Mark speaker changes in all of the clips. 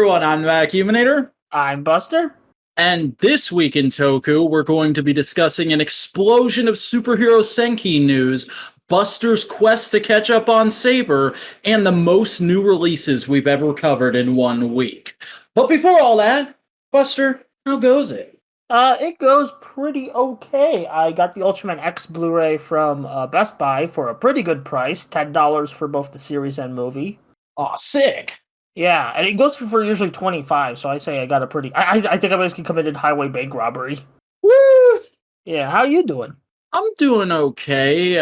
Speaker 1: everyone, I'm the Vac
Speaker 2: I'm Buster.
Speaker 1: And this week in Toku, we're going to be discussing an explosion of Super Hero Senki news, Buster's quest to catch up on Saber, and the most new releases we've ever covered in 1 week. But before all that, Buster, how goes it?
Speaker 2: It goes pretty okay. I got the Ultraman X Blu-ray from Best Buy for a pretty good price, $10 for both the series and movie.
Speaker 1: Aw, sick.
Speaker 2: Yeah, and it goes for usually $25, so I say I got a pretty... I think I basically committed highway bank robbery.
Speaker 1: Woo!
Speaker 2: Yeah, how you doing?
Speaker 1: I'm doing okay.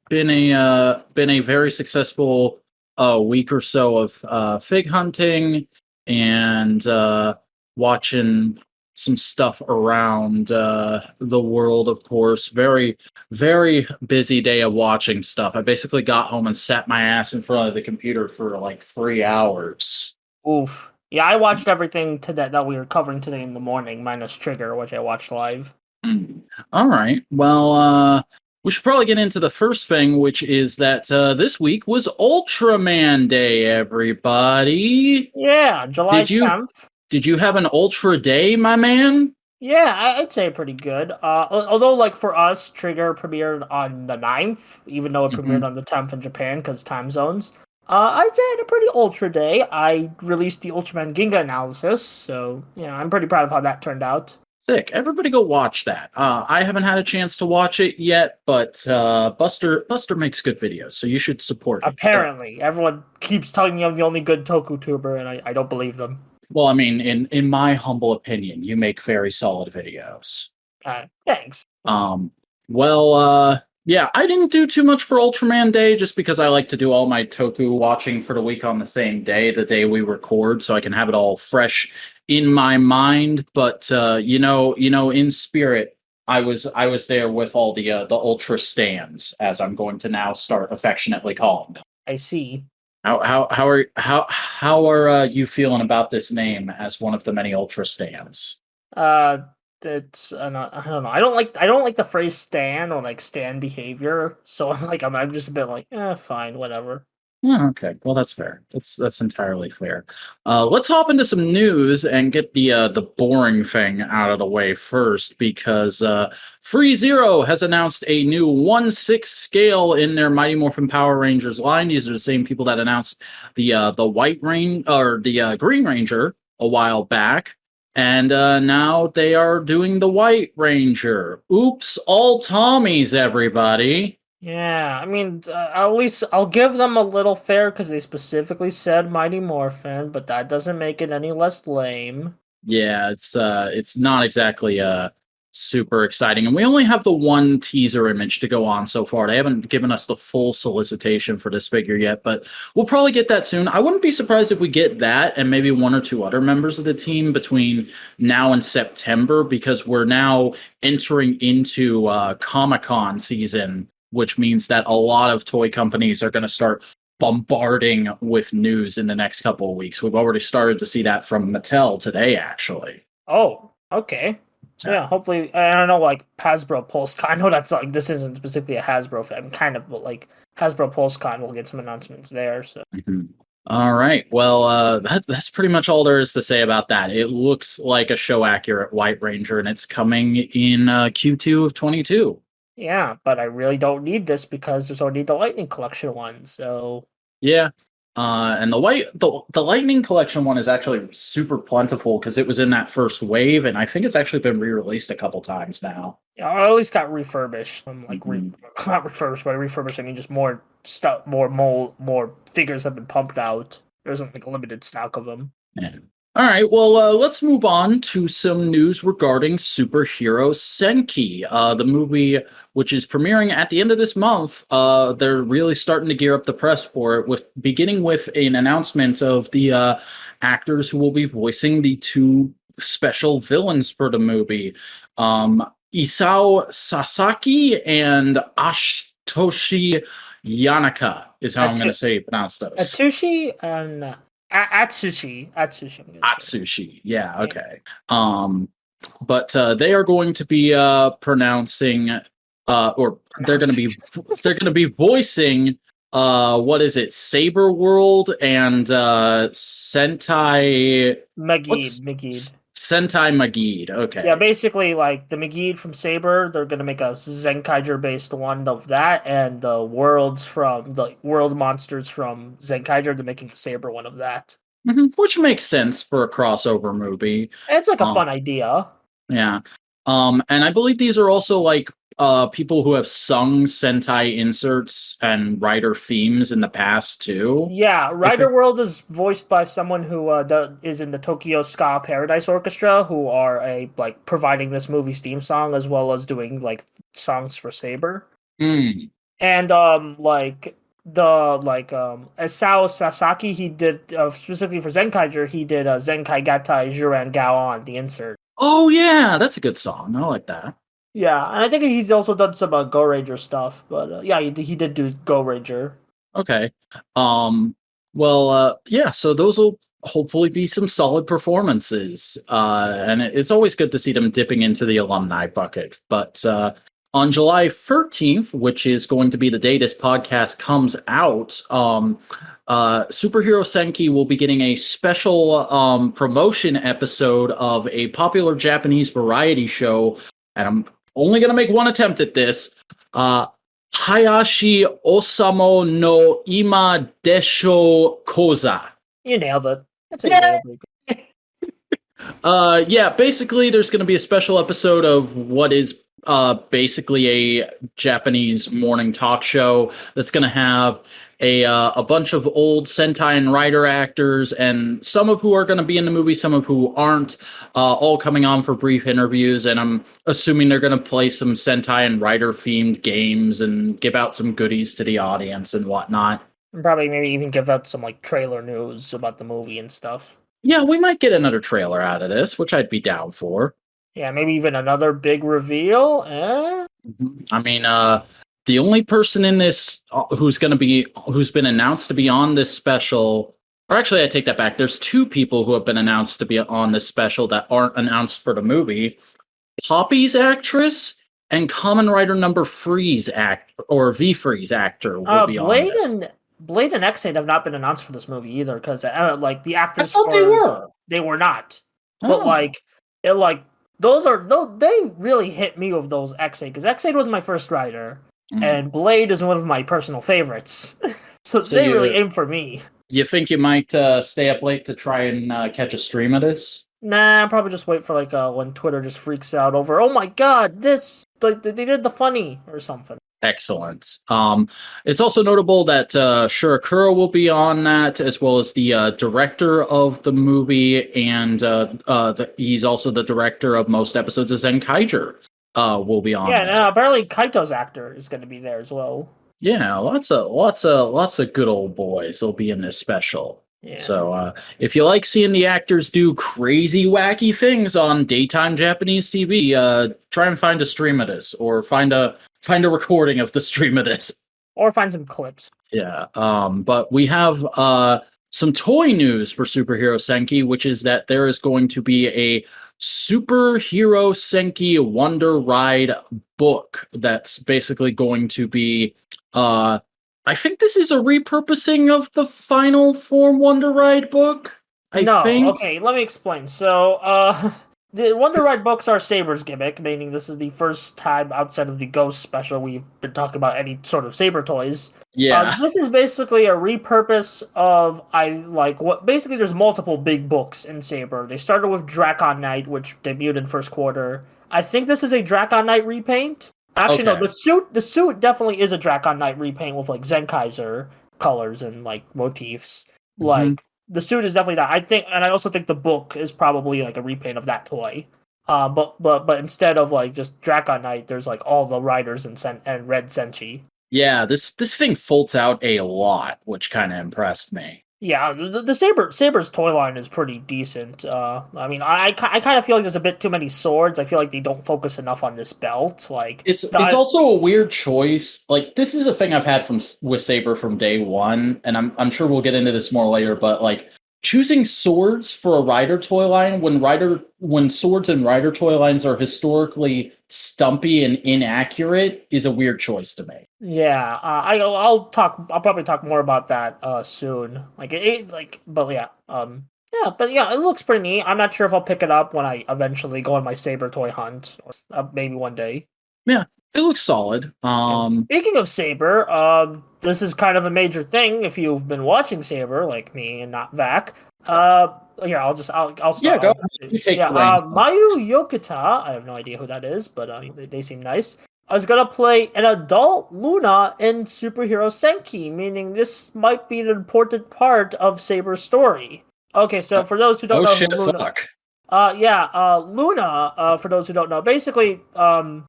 Speaker 1: Been a very successful week or so of fig hunting and watching some stuff around the world, of course. Very, very busy day of watching stuff. I basically got home and sat my ass in front of the computer for like 3 hours.
Speaker 2: Oof. Yeah, I watched everything today that we were covering today in the morning, minus Trigger, which I watched live.
Speaker 1: All right. Well, we should probably get into the first thing, which is that this week was Ultraman Day, everybody.
Speaker 2: Yeah, July 10th.
Speaker 1: Did you have an Ultra Day, my man?
Speaker 2: Yeah, I'd say pretty good. Although, like, for us, Trigger premiered on the 9th, even though it premiered on the 10th in Japan because time zones. I'd say I had a pretty Ultra Day. I released the Ultraman Ginga analysis, so, yeah, I'm pretty proud of how that turned out.
Speaker 1: Sick. Everybody go watch that. I haven't had a chance to watch it yet, but Buster makes good videos, so you should support him.
Speaker 2: Apparently. Everyone keeps telling me I'm the only good Toku tuber, and I don't believe them.
Speaker 1: Well, I mean, in my humble opinion, you make very solid videos.
Speaker 2: Thanks.
Speaker 1: Yeah, I didn't do too much for Ultraman Day just because I like to do all my Toku watching for the week on the same day, the day we record, so I can have it all fresh in my mind. But in spirit, I was there with all the Ultra stands, as I'm going to now start affectionately calling them.
Speaker 2: I see.
Speaker 1: How are you feeling about this name as one of the many Ultra stands?
Speaker 2: It's I don't know. I don't like the phrase "stan" or like "stan behavior." So I'm just a bit like, fine, whatever.
Speaker 1: Oh, okay, well that's fair. That's entirely fair. Let's hop into some news and get the boring thing out of the way first, because ThreeZero has announced a new 1/6 scale in their Mighty Morphin Power Rangers line. These are the same people that announced the White Rain or the Green Ranger a while back. And now they are doing the White Ranger. Oops, all Tommies, everybody.
Speaker 2: Yeah, I mean, at least I'll give them a little fair because they specifically said Mighty Morphin, but that doesn't make it any less lame.
Speaker 1: Yeah, it's not exactly super exciting, and we only have the one teaser image to go on so far. They haven't given us the full solicitation for this figure yet, but we'll probably get that soon. I wouldn't be surprised if we get that and maybe 1 or 2 other members of the team between now and September, because we're now entering into Comic-Con season, which means that a lot of toy companies are going to start bombarding with news in the next couple of weeks. We've already started to see that from Mattel today, actually.
Speaker 2: Oh, okay. So yeah, hopefully, I don't know, like Hasbro PulseCon. I know that's like, this isn't specifically a Hasbro fan, kind of, but like Hasbro PulseCon, we'll get some announcements there. So.
Speaker 1: All right. Well, that's pretty much all there is to say about that. It looks like a show accurate White Ranger, and it's coming in Q2 of 22.
Speaker 2: Yeah, but I really don't need this because there's already the Lightning Collection one. So
Speaker 1: yeah. And the Lightning Collection one is actually super plentiful because it was in that first wave, and I think it's actually been re-released a couple times now.
Speaker 2: Yeah, I at least got refurbished. I'm like not refurbished, but refurbished. I mean, just more stuff, more figures have been pumped out. There isn't like a limited stock of them.
Speaker 1: Yeah. All right, well, let's move on to some news regarding Super Hero Senki, the movie which is premiering at the end of this month. They're really starting to gear up the press for it, beginning with an announcement of the actors who will be voicing the 2 special villains for the movie. Isao Sasaki and Atsushi Yanaka is how I'm going to pronounce those.
Speaker 2: Atsushi and... Atsushi.
Speaker 1: Yeah. Okay. But they are going to be pronouncing, or they're going to be voicing what is it? Saber World and Sentai. What's
Speaker 2: Magid.
Speaker 1: Sentai Magid? Okay.
Speaker 2: Yeah, basically, like the Magid from Saber, they're gonna make a Zenkaiger based one of that, and the world monsters from Zenkaiger, they're making a Saber one of that.
Speaker 1: Which makes sense for a crossover movie.
Speaker 2: It's like a fun idea.
Speaker 1: Yeah. And I believe these are also like people who have sung Sentai inserts and writer themes in the past too.
Speaker 2: Yeah, Rider World is voiced by someone who is in the Tokyo Ska Paradise Orchestra, who are providing this movie's theme song as well as doing like songs for Saber.
Speaker 1: Mm.
Speaker 2: And Isao Sasaki, he did specifically for Zenkaiger, he did Zenkaigatai Juran Gaon, the insert.
Speaker 1: Oh yeah, that's a good song. I like that.
Speaker 2: Yeah, and I think he's also done some Go Ranger stuff, but yeah, he did do Go Ranger.
Speaker 1: Okay. Yeah, so those will hopefully be some solid performances. And it's always good to see them dipping into the alumni bucket. But on July 13th, which is going to be the day this podcast comes out, Super Hero Senki will be getting a special promotion episode of a popular Japanese variety show, and I'm only going to make one attempt at this. Hayashi Osamo no Ima Desho Koza.
Speaker 2: You nailed it. That's
Speaker 1: Basically there's going to be a special episode of what is basically a Japanese morning talk show that's going to have a bunch of old Sentai and writer actors, and some of who are going to be in the movie, some of who aren't, all coming on for brief interviews. And I'm assuming they're going to play some Sentai and writer themed games and give out some goodies to the audience and whatnot.
Speaker 2: And probably maybe even give out some like trailer news about the movie and stuff.
Speaker 1: Yeah, we might get another trailer out of this, which I'd be down for.
Speaker 2: Yeah, maybe even another big reveal.
Speaker 1: I mean, the only person in this who's been announced to be on this special, or actually I take that back, there's two people who have been announced to be on this special that aren't announced for the movie. Poppy's actress and Kamen Rider number Freeze V Freeze actor will be on this.
Speaker 2: Blade and X8 have not been announced for this movie either, because the actors.
Speaker 1: I thought they were.
Speaker 2: They were not. But they really hit me with those X8, because X8 was my first rider, and Blade is one of my personal favorites. so they really aim for me.
Speaker 1: You think you might stay up late to try and catch a stream of this?
Speaker 2: Nah, I'll probably just wait for when Twitter just freaks out over, oh my god, this they did the funny or something.
Speaker 1: Excellent. It's also notable that Shirakura will be on that, as well as the director of the movie, and he's also the director of most episodes of Zenkaiger. Will be on.
Speaker 2: Yeah, and apparently Kaito's actor is going to be there as well.
Speaker 1: Yeah, lots of good old boys will be in this special. Yeah. So if you like seeing the actors do crazy, wacky things on daytime Japanese TV, try and find a stream of this, or find a recording of the stream of this,
Speaker 2: or find some clips.
Speaker 1: Yeah. But we have some toy news for Super Hero Senki, which is that there is going to be a Super Hero Senki Wonder Ride book that's basically going to be I think this is a repurposing of the Final Form Wonder Ride book.
Speaker 2: Okay, let me explain. So, the Wonder Ride books are Saber's gimmick, meaning this is the first time outside of the Ghost special we've been talking about any sort of Saber toys.
Speaker 1: Yeah.
Speaker 2: This is basically a repurpose of, basically there's multiple big books in Saber. They started with Drakon Knight, which debuted in first quarter. I think this is a Drakon Knight repaint. Actually, no, the suit definitely is a Drakon Knight repaint with Zenkaiger colors and motifs. The suit is definitely that. I think, and I also think the book is probably a repaint of that toy. But instead of just Drakon Knight, there's all the riders and Red Senshi.
Speaker 1: Yeah, this thing folds out a lot, which kind of impressed me.
Speaker 2: Yeah, the Saber's toy line is pretty decent. I mean, I kind of feel like there's a bit too many swords. I feel like they don't focus enough on this belt.
Speaker 1: It's also a weird choice. This is a thing I've had with Saber from day one, and I'm sure we'll get into this more later. But choosing swords for a rider toy line when swords and rider toy lines are historically stumpy and inaccurate is a weird choice to make.
Speaker 2: Yeah, I'll talk. I'll probably talk more about that soon. But yeah, but yeah, it looks pretty neat. I'm not sure if I'll pick it up when I eventually go on my Saber toy hunt, or maybe one day.
Speaker 1: Yeah, it looks solid.
Speaker 2: And speaking of Saber, this is kind of a major thing if you've been watching Saber like me and not Vac. Here I'll start.
Speaker 1: Yeah, go ahead. You take
Speaker 2: Yeah,
Speaker 1: the reins.
Speaker 2: Mayu Yokota. I have no idea who that is, but they seem nice. I was gonna play an adult Luna in Super Hero Senki, meaning this might be an important part of Saber's story. Okay, so for those who don't know
Speaker 1: shit,
Speaker 2: who Luna,
Speaker 1: fuck.
Speaker 2: Luna. For those who don't know, basically, Toma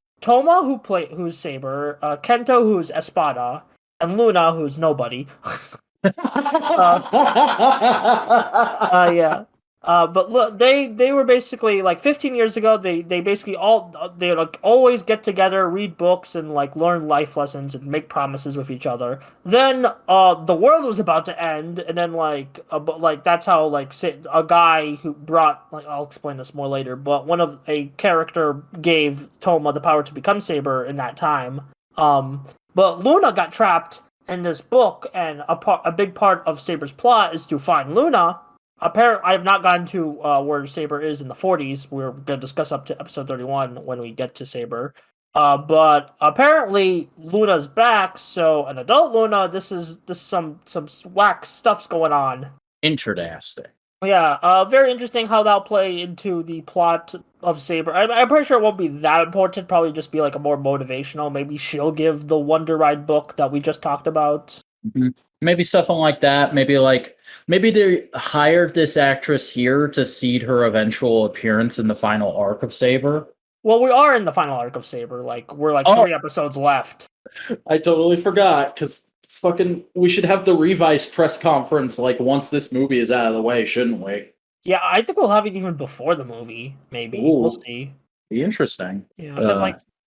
Speaker 2: who's Saber, Kento who's Espada, and Luna who's nobody. Yeah. But look, they were basically like 15 years ago. They basically they like always get together, read books, and like learn life lessons and make promises with each other. Then the world was about to end, and then but like that's how like a guy who brought like I'll explain this more later. But a character gave Toma the power to become Saber in that time. But Luna got trapped in this book, and a big part of Saber's plot is to find Luna. I have not gotten to where Saber is in the 40s. We're going to discuss up to episode 31 when we get to Saber. But apparently Luna's back, so an adult Luna. This is some whack stuff's going on.
Speaker 1: Interesting.
Speaker 2: Yeah, very interesting how that'll play into the plot of Saber. I'm pretty sure it won't be that important. Probably just be like a more motivational. Maybe she'll give the Wonder Ride book that we just talked about.
Speaker 1: Mm-hmm. Maybe something like that. Maybe they hired this actress here to seed her eventual appearance in the final arc of Saber.
Speaker 2: Well, we are in the final arc of Saber. We're 3 episodes left.
Speaker 1: I totally forgot because we should have the Revice press conference once this movie is out of the way, shouldn't we?
Speaker 2: Yeah, I think we'll have it even before the movie. Maybe.
Speaker 1: Ooh,
Speaker 2: we'll see.
Speaker 1: Be interesting.
Speaker 2: Yeah, because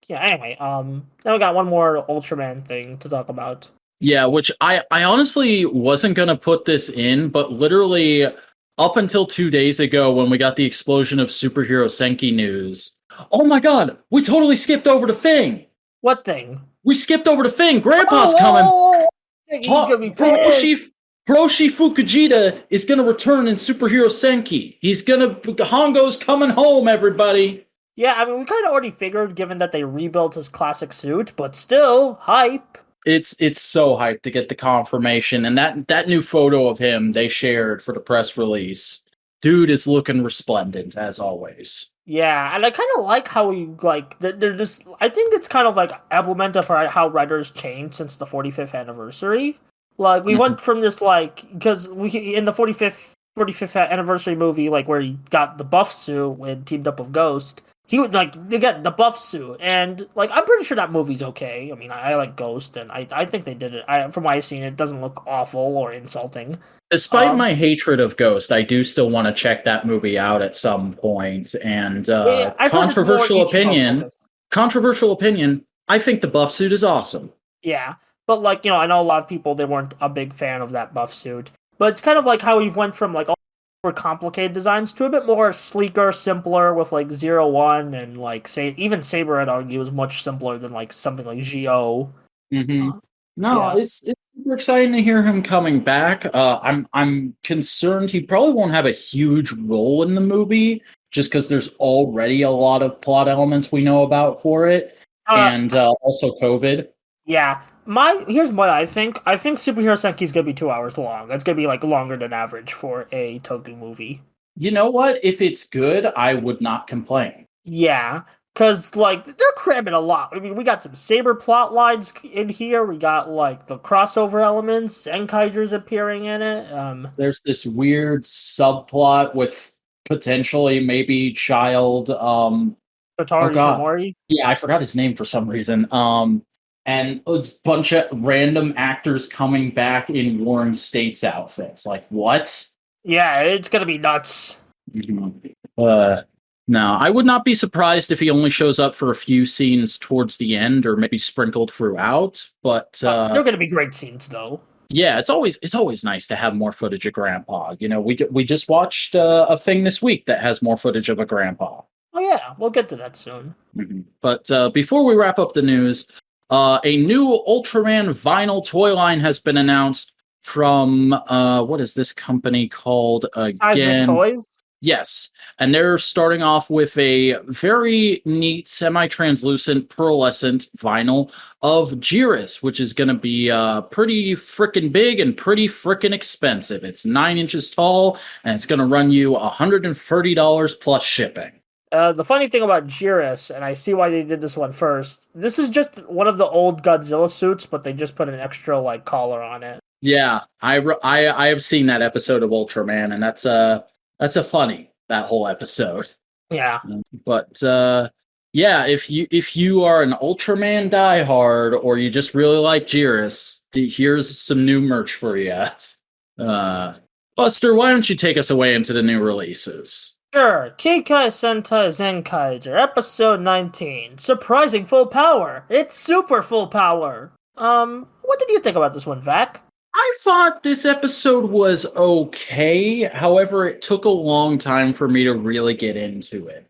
Speaker 2: anyway, then we got one more Ultraman thing to talk about.
Speaker 1: Yeah, which I honestly wasn't going to put this in, but literally up until 2 days ago when we got the explosion of Super Hero Senki news. Oh my god, we totally skipped over to Fing.
Speaker 2: What thing?
Speaker 1: We skipped over to Fing. Grandpa's coming.
Speaker 2: He's gonna be pissed.
Speaker 1: Hiroshi Fukujita is going to return in Super Hero Senki. Hongo's coming home, everybody.
Speaker 2: Yeah, I mean, we kind of already figured given that they rebuilt his classic suit, but still, hype.
Speaker 1: It's so hyped to get the confirmation, and that new photo of him they shared for the press release. Dude is looking resplendent as always.
Speaker 2: Yeah, and I kind of like how they're just. I think it's kind of like emblematic for how writers changed since the 45th anniversary. Like we went from this because we in the 45th anniversary movie where he got the buff suit and teamed up with Ghost. He would they got the buff suit, and I'm pretty sure that movie's okay. I mean, I like Ghost, and I think they did it. From what I've seen, it doesn't look awful or insulting.
Speaker 1: Despite my hatred of Ghost, I do still want to check that movie out at some point. And controversial opinion, I think the buff suit is awesome.
Speaker 2: Yeah, but I know a lot of people they weren't a big fan of that buff suit. But it's kind of like how we've went from all more complicated designs to a bit more sleeker, simpler with 01 and even Saber I'd argue is much simpler than something like Geo.
Speaker 1: Mm-hmm. It's super exciting to hear him coming back. I'm concerned he probably won't have a huge role in the movie just because there's already a lot of plot elements we know about for it, and also COVID.
Speaker 2: Yeah. Here's what I think. I think Super Hero Senki is gonna be 2 hours long. It's gonna be longer than average for a Toku movie.
Speaker 1: You know what? If it's good, I would not complain.
Speaker 2: Yeah, because they're cramming a lot. I mean, we got some Saber plot lines in here. We got the crossover elements. Zenkaiger's appearing in it.
Speaker 1: There's this weird subplot with potentially maybe child.
Speaker 2: Totari Shimori.
Speaker 1: Yeah, I forgot his name for some reason. And a bunch of random actors coming back in Warring States outfits. What?
Speaker 2: Yeah, it's gonna be nuts.
Speaker 1: No, I would not be surprised if he only shows up for a few scenes towards the end, or maybe sprinkled throughout. But
Speaker 2: they're gonna be great scenes, though.
Speaker 1: Yeah, it's always nice to have more footage of Grandpa. We just watched a thing this week that has more footage of a Grandpa.
Speaker 2: Oh yeah, we'll get to that soon.
Speaker 1: Mm-hmm. But before we wrap up the news. A new Ultraman vinyl toy line has been announced from what is this company called
Speaker 2: Seismic
Speaker 1: again?
Speaker 2: Toys.
Speaker 1: Yes, and they're starting off with a very neat semi-translucent pearlescent vinyl of Jirahs, which is going to be pretty freaking big and pretty freaking expensive. It's 9 inches tall, and it's going to run you $130 plus shipping.
Speaker 2: The funny thing about Jirahs, and I see why they did this one first, this is just one of the old Godzilla suits, but they just put an extra like collar on it.
Speaker 1: Yeah, I have seen that episode of Ultraman, and that's a funny, that whole episode.
Speaker 2: Yeah.
Speaker 1: But yeah, if you are an Ultraman diehard or you just really like Jirahs, here's some new merch for you. Buster, why don't you take us away into the new releases?
Speaker 2: Sure. Keikai Sentai Zenkaiger, episode 19. Surprising full power. It's super full power. What did you think about this one, Vac?
Speaker 1: I thought this episode was okay. However, it took a long time for me to really get into it.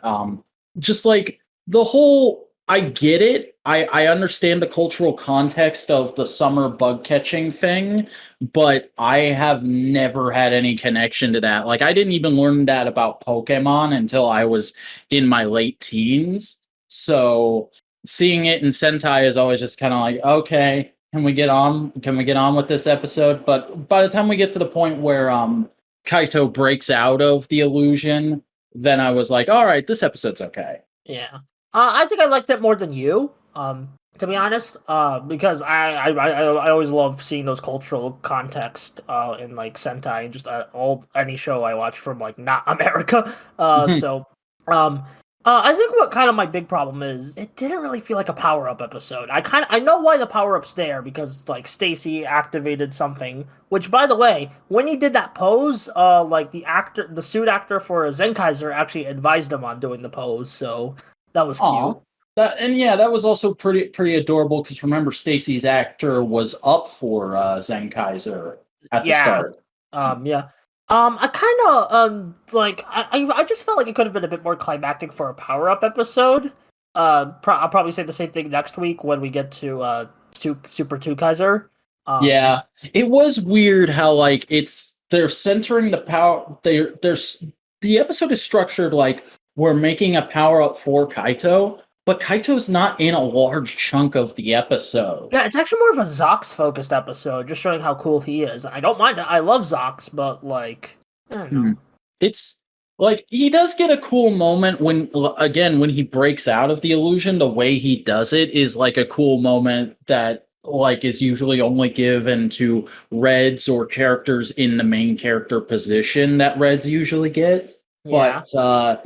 Speaker 1: Just like the whole, I get it. I understand the cultural context of the summer bug catching thing, but I have never had any connection to that. Like, I didn't even learn that about Pokemon until I was in my late teens. So seeing it in Sentai is always just kind of like, okay. Can we get on? Can we get on with this episode? But by the time we get to the point where Kaito breaks out of the illusion, then I was like, all right, this episode's okay.
Speaker 2: Yeah. I think I liked it more than you, to be honest, because I always love seeing those cultural context in like Sentai and just any show I watch from like not America. I think what kind of my big problem is it didn't really feel like a power-up episode. I know why the power-up's there because like Stacy activated something, which by the way, when he did that pose, like the suit actor for Zenkaiger actually advised him on doing the pose, so that was cute.
Speaker 1: That was also pretty adorable because remember Stacy's actor was up for Zenkaiger at the start.
Speaker 2: Yeah. I kind of like I just felt like it could have been a bit more climactic for a power up episode. I'll probably say the same thing next week when we get to Super Tukaiser.
Speaker 1: Yeah, it was weird how like they're centering the power. The episode is structured like we're making a power up for Kaito, but Kaito's not in a large chunk of the episode.
Speaker 2: Yeah, it's actually more of a Zox-focused episode, just showing how cool he is. I don't mind it. I love Zox, but, like, I don't know.
Speaker 1: It's, like, he does get a cool moment when he breaks out of the illusion. The way he does it is, like, a cool moment that, like, is usually only given to Reds or characters in the main character position that Reds usually gets.
Speaker 2: Yeah.
Speaker 1: But,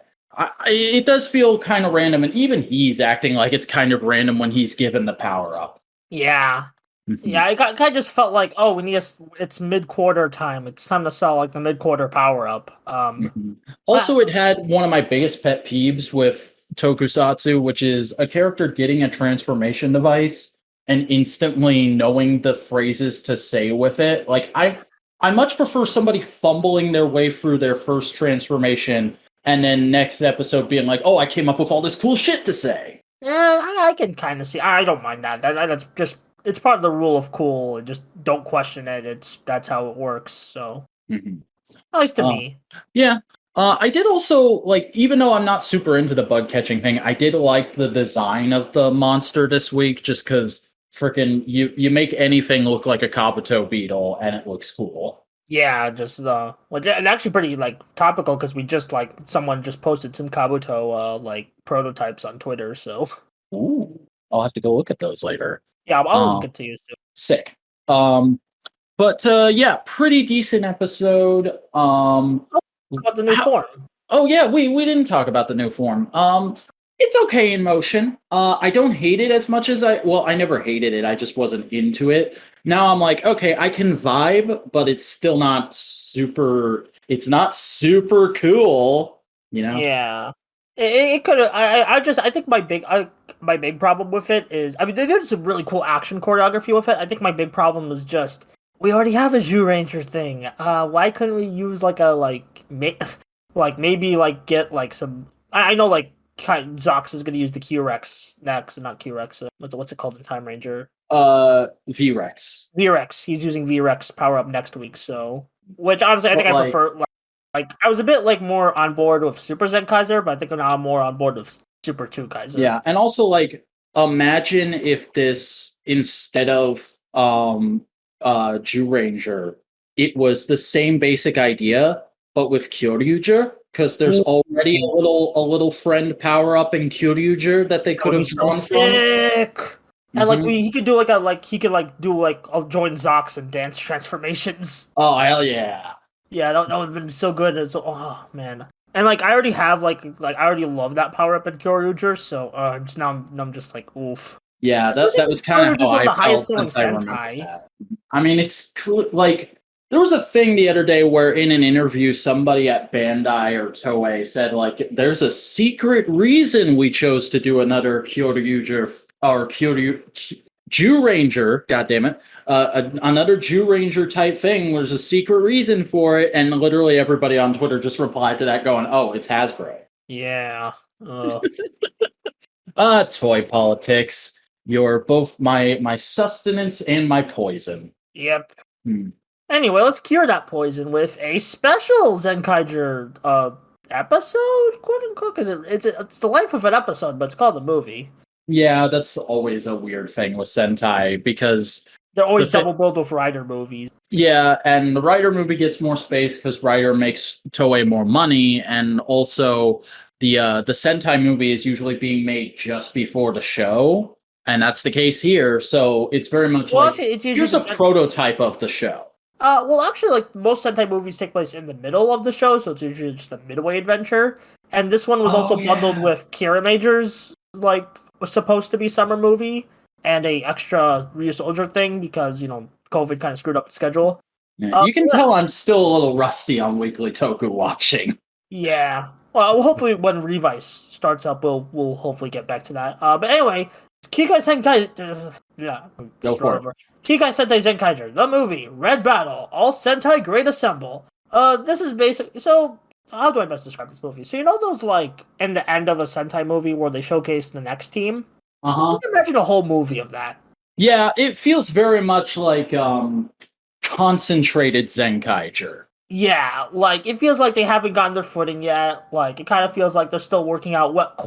Speaker 1: it does feel kind of random, and even he's acting like it's kind of random when he's given the power up.
Speaker 2: Yeah. Yeah, I kind of just felt like, oh, it's mid-quarter time. It's time to sell like the mid-quarter power up.
Speaker 1: Also, it had one of my biggest pet peeves with Tokusatsu, which is a character getting a transformation device and instantly knowing the phrases to say with it. Like, I much prefer somebody fumbling their way through their first transformation and then next episode being like, oh, I came up with all this cool shit to say.
Speaker 2: Yeah, I can kind of see. I don't mind that. That's just, it's part of the rule of cool. Just don't question it. That's how it works. So, at least to me.
Speaker 1: Yeah. I did also, like, even though I'm not super into the bug catching thing, I did like the design of the monster this week just because freaking you make anything look like a Kabuto beetle and it looks cool.
Speaker 2: Yeah, just well, it's actually pretty like topical because we just like someone just posted some Kabuto like prototypes on Twitter. So,
Speaker 1: ooh, I'll have to go look at those later.
Speaker 2: Yeah, I'll look it to you soon.
Speaker 1: Sick. But yeah, pretty decent episode.
Speaker 2: About the new form.
Speaker 1: Oh yeah, we didn't talk about the new form. It's okay in motion. I don't hate it as much as I never hated it. I just wasn't into it. Now I'm like, okay, I can vibe, but it's still not super. It's not super cool, you know?
Speaker 2: Yeah, it could. I think my big problem with it is, I mean, they did some really cool action choreography with it. I think my big problem is just we already have a Zyuranger thing. Why couldn't we use like maybe like get like some? I know like Zox is going to use the Q-Rex next, not Q-Rex. What's it called in Time Ranger?
Speaker 1: VREX.
Speaker 2: VREX. He's using VREX power up next week. So, which honestly, I think I
Speaker 1: But,
Speaker 2: prefer. Like I was a bit like more on board with Super Zenkaiser, but I think now I'm more on board with Super 2 Kaiser.
Speaker 1: Yeah, and also like imagine if this instead of Jew Ranger, it was the same basic idea, but with Kyoryuger, because there's already a little friend power up in Kyoryuger that they could have
Speaker 2: so
Speaker 1: drawn
Speaker 2: sick.
Speaker 1: from.
Speaker 2: And like he could do I'll join Zox and dance transformations.
Speaker 1: Oh hell yeah.
Speaker 2: Yeah, that would have been so good. Oh man. And like I already have I already love that power up in Kyoryuger, so I'm just like oof.
Speaker 1: Yeah, that was kind of how I felt since I remember
Speaker 2: Sentai.
Speaker 1: that. I mean, it's cool. Like there was a thing the other day where in an interview somebody at Bandai or Toei said like there's a secret reason we chose to do another Kyoryuger or Jew Ranger, goddammit, another Jew Ranger type thing. There's a secret reason for it, and literally everybody on Twitter just replied to that going, "Oh, it's Hasbro."
Speaker 2: Yeah.
Speaker 1: Toy politics. You're both my sustenance and my poison.
Speaker 2: Yep. Anyway, let's cure that poison with a special Zenkaiger episode, quote unquote, because it's the life of an episode, but it's called a movie.
Speaker 1: Yeah, that's always a weird thing with Sentai because
Speaker 2: they're always double billed with Rider movies.
Speaker 1: Yeah, and the Rider movie gets more space because Rider makes Toei more money, and also the Sentai movie is usually being made just before the show, and that's the case here. So it's very much here's a prototype of the show.
Speaker 2: Well, actually, like most Sentai movies take place in the middle of the show, so it's usually just a midway adventure. And this one was also bundled with Kira Major's was supposed to be summer movie and a extra Ryu Soldier thing because COVID kind of screwed up the schedule.
Speaker 1: Yeah, you can tell I'm still a little rusty on weekly Toku watching.
Speaker 2: Yeah, well, hopefully when Revice starts up, we'll hopefully get back to that. But anyway, Kikai Senkai.
Speaker 1: Go for it.
Speaker 2: Kikai Sentai Zenkaiger, the movie, Red Battle, All Sentai Great Assemble. This is basic. So, how do I best describe this movie? So, those, in the end of a Sentai movie where they showcase the next team? Just imagine a whole movie of that.
Speaker 1: Yeah, it feels very much like, concentrated Zenkaiger.
Speaker 2: Yeah, it feels like they haven't gotten their footing yet. It kind of feels like they're still working out what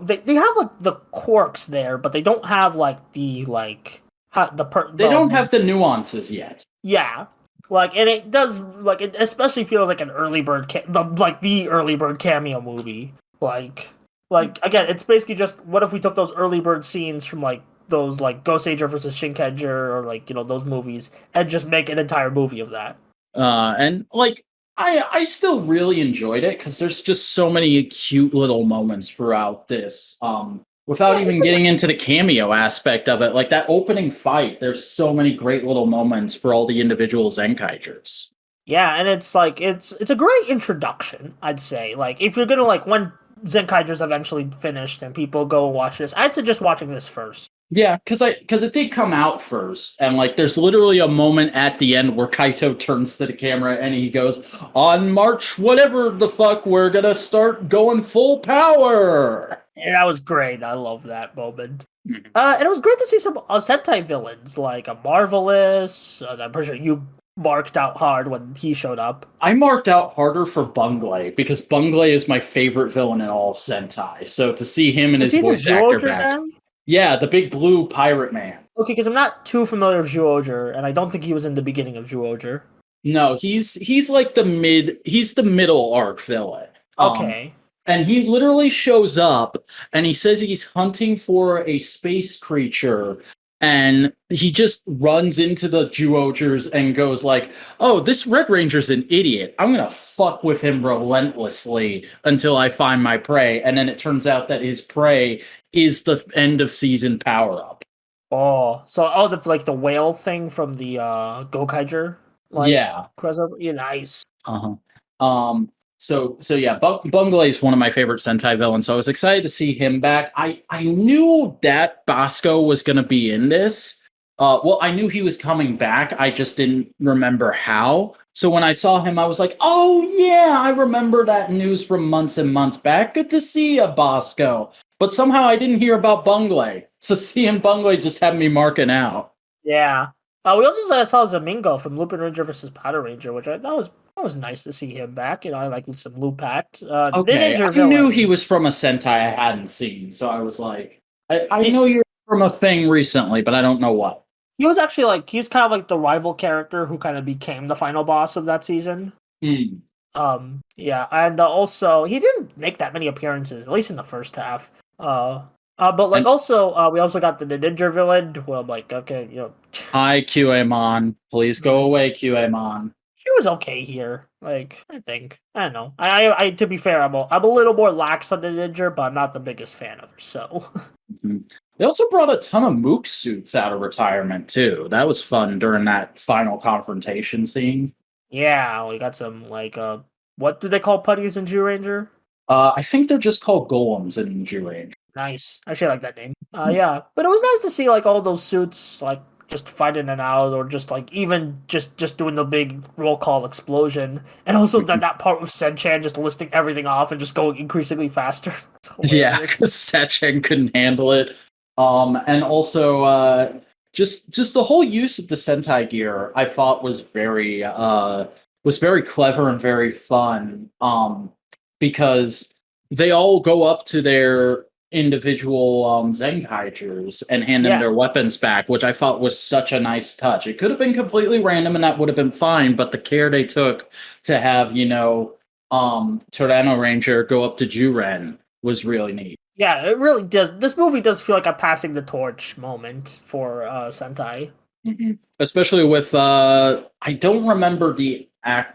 Speaker 2: they have, the quirks there, but they don't have, they don't
Speaker 1: have the nuances yet.
Speaker 2: Yeah. And it does, it especially feels like an early bird, the early bird cameo movie. Again, it's basically just, what if we took those early bird scenes from, those, Goseiger versus Shinkaiger, or, those movies, and just make an entire movie of that.
Speaker 1: And, I still really enjoyed it, because there's just so many cute little moments throughout this, without even getting into the cameo aspect of it. That opening fight, there's so many great little moments for all the individual Zenkaigers.
Speaker 2: Yeah, and it's a great introduction, I'd say. If you're gonna when Zenkaiger's eventually finished and people go watch this, I'd suggest watching this first.
Speaker 1: Yeah, because it did come out first, and there's literally a moment at the end where Kaito turns to the camera and he goes, "On March whatever the fuck, we're gonna start going full power."
Speaker 2: Yeah, that was great. I love that moment. And it was great to see some Sentai villains like a Marvelous. I'm pretty sure you marked out hard when he showed up.
Speaker 1: I marked out harder for Bunglei because Bunglei is my favorite villain in all of Sentai. So to see him and his voice actor back. Yeah, the big blue pirate man.
Speaker 2: Okay, because I'm not too familiar with Zyuohger, and I don't think he was in the beginning of Zyuohger.
Speaker 1: No, he's the middle arc villain.
Speaker 2: Okay.
Speaker 1: And he literally shows up and he says he's hunting for a space creature, and he just runs into the Zyuohgers and goes "Oh, this Red Ranger's an idiot. I'm gonna fuck with him relentlessly until I find my prey." And then it turns out that his prey is the end of season power-up.
Speaker 2: Oh, so the whale thing from the Gokaiger?
Speaker 1: Yeah.
Speaker 2: Crossover? Yeah, nice.
Speaker 1: So yeah, Bunglei is one of my favorite Sentai villains, so I was excited to see him back. I knew that Bosco was going to be in this, Well, I knew he was coming back. I just didn't remember how. So when I saw him, I was like, "Oh yeah, I remember that news from months and months back. Good to see you, Bosco." But somehow I didn't hear about Bungley. So seeing Bungley just had me marking out.
Speaker 2: Yeah. We also saw Zamingo from Lupin Ranger versus Powder Ranger, which that was nice to see him back. I like some Lupat.
Speaker 1: Okay,
Speaker 2: Ninja
Speaker 1: I
Speaker 2: villain.
Speaker 1: knew he was from a Sentai I hadn't seen, so I was like, I know you're from a thing recently, but I don't know what.
Speaker 2: He was actually he's kind of like the rival character who kind of became the final boss of that season. Yeah, and also he didn't make that many appearances, at least in the first half. But we also got the ninja villain. Well, I'm like, okay,
Speaker 1: Hi, QAmon. Please go away, QAmon.
Speaker 2: She was okay here. I think I don't know. I to be fair, I'm a little more lax on the ninja, but I'm not the biggest fan of her. So.
Speaker 1: They also brought a ton of Mook suits out of retirement too. That was fun during that final confrontation scene.
Speaker 2: Yeah, we got some what do they call putties in Jew Ranger?
Speaker 1: I think they're just called golems in Jew Ranger.
Speaker 2: Nice. Actually, I like that name. Yeah, but it was nice to see all those suits just fighting it out, or just even just doing the big roll call explosion, and also that part with Senchan just listing everything off and just going increasingly faster.
Speaker 1: Yeah, because Senchan couldn't handle it. And also just the whole use of the Sentai gear I thought was very clever and very fun. Because they all go up to their individual Zenkaigers and hand them their weapons back, which I thought was such a nice touch. It could have been completely random and that would have been fine, but the care they took to have, Tyranno Ranger go up to Juren was really neat.
Speaker 2: Yeah, it really does. This movie does feel like a passing the torch moment for Sentai.
Speaker 1: Mm-hmm. Especially with I don't remember the I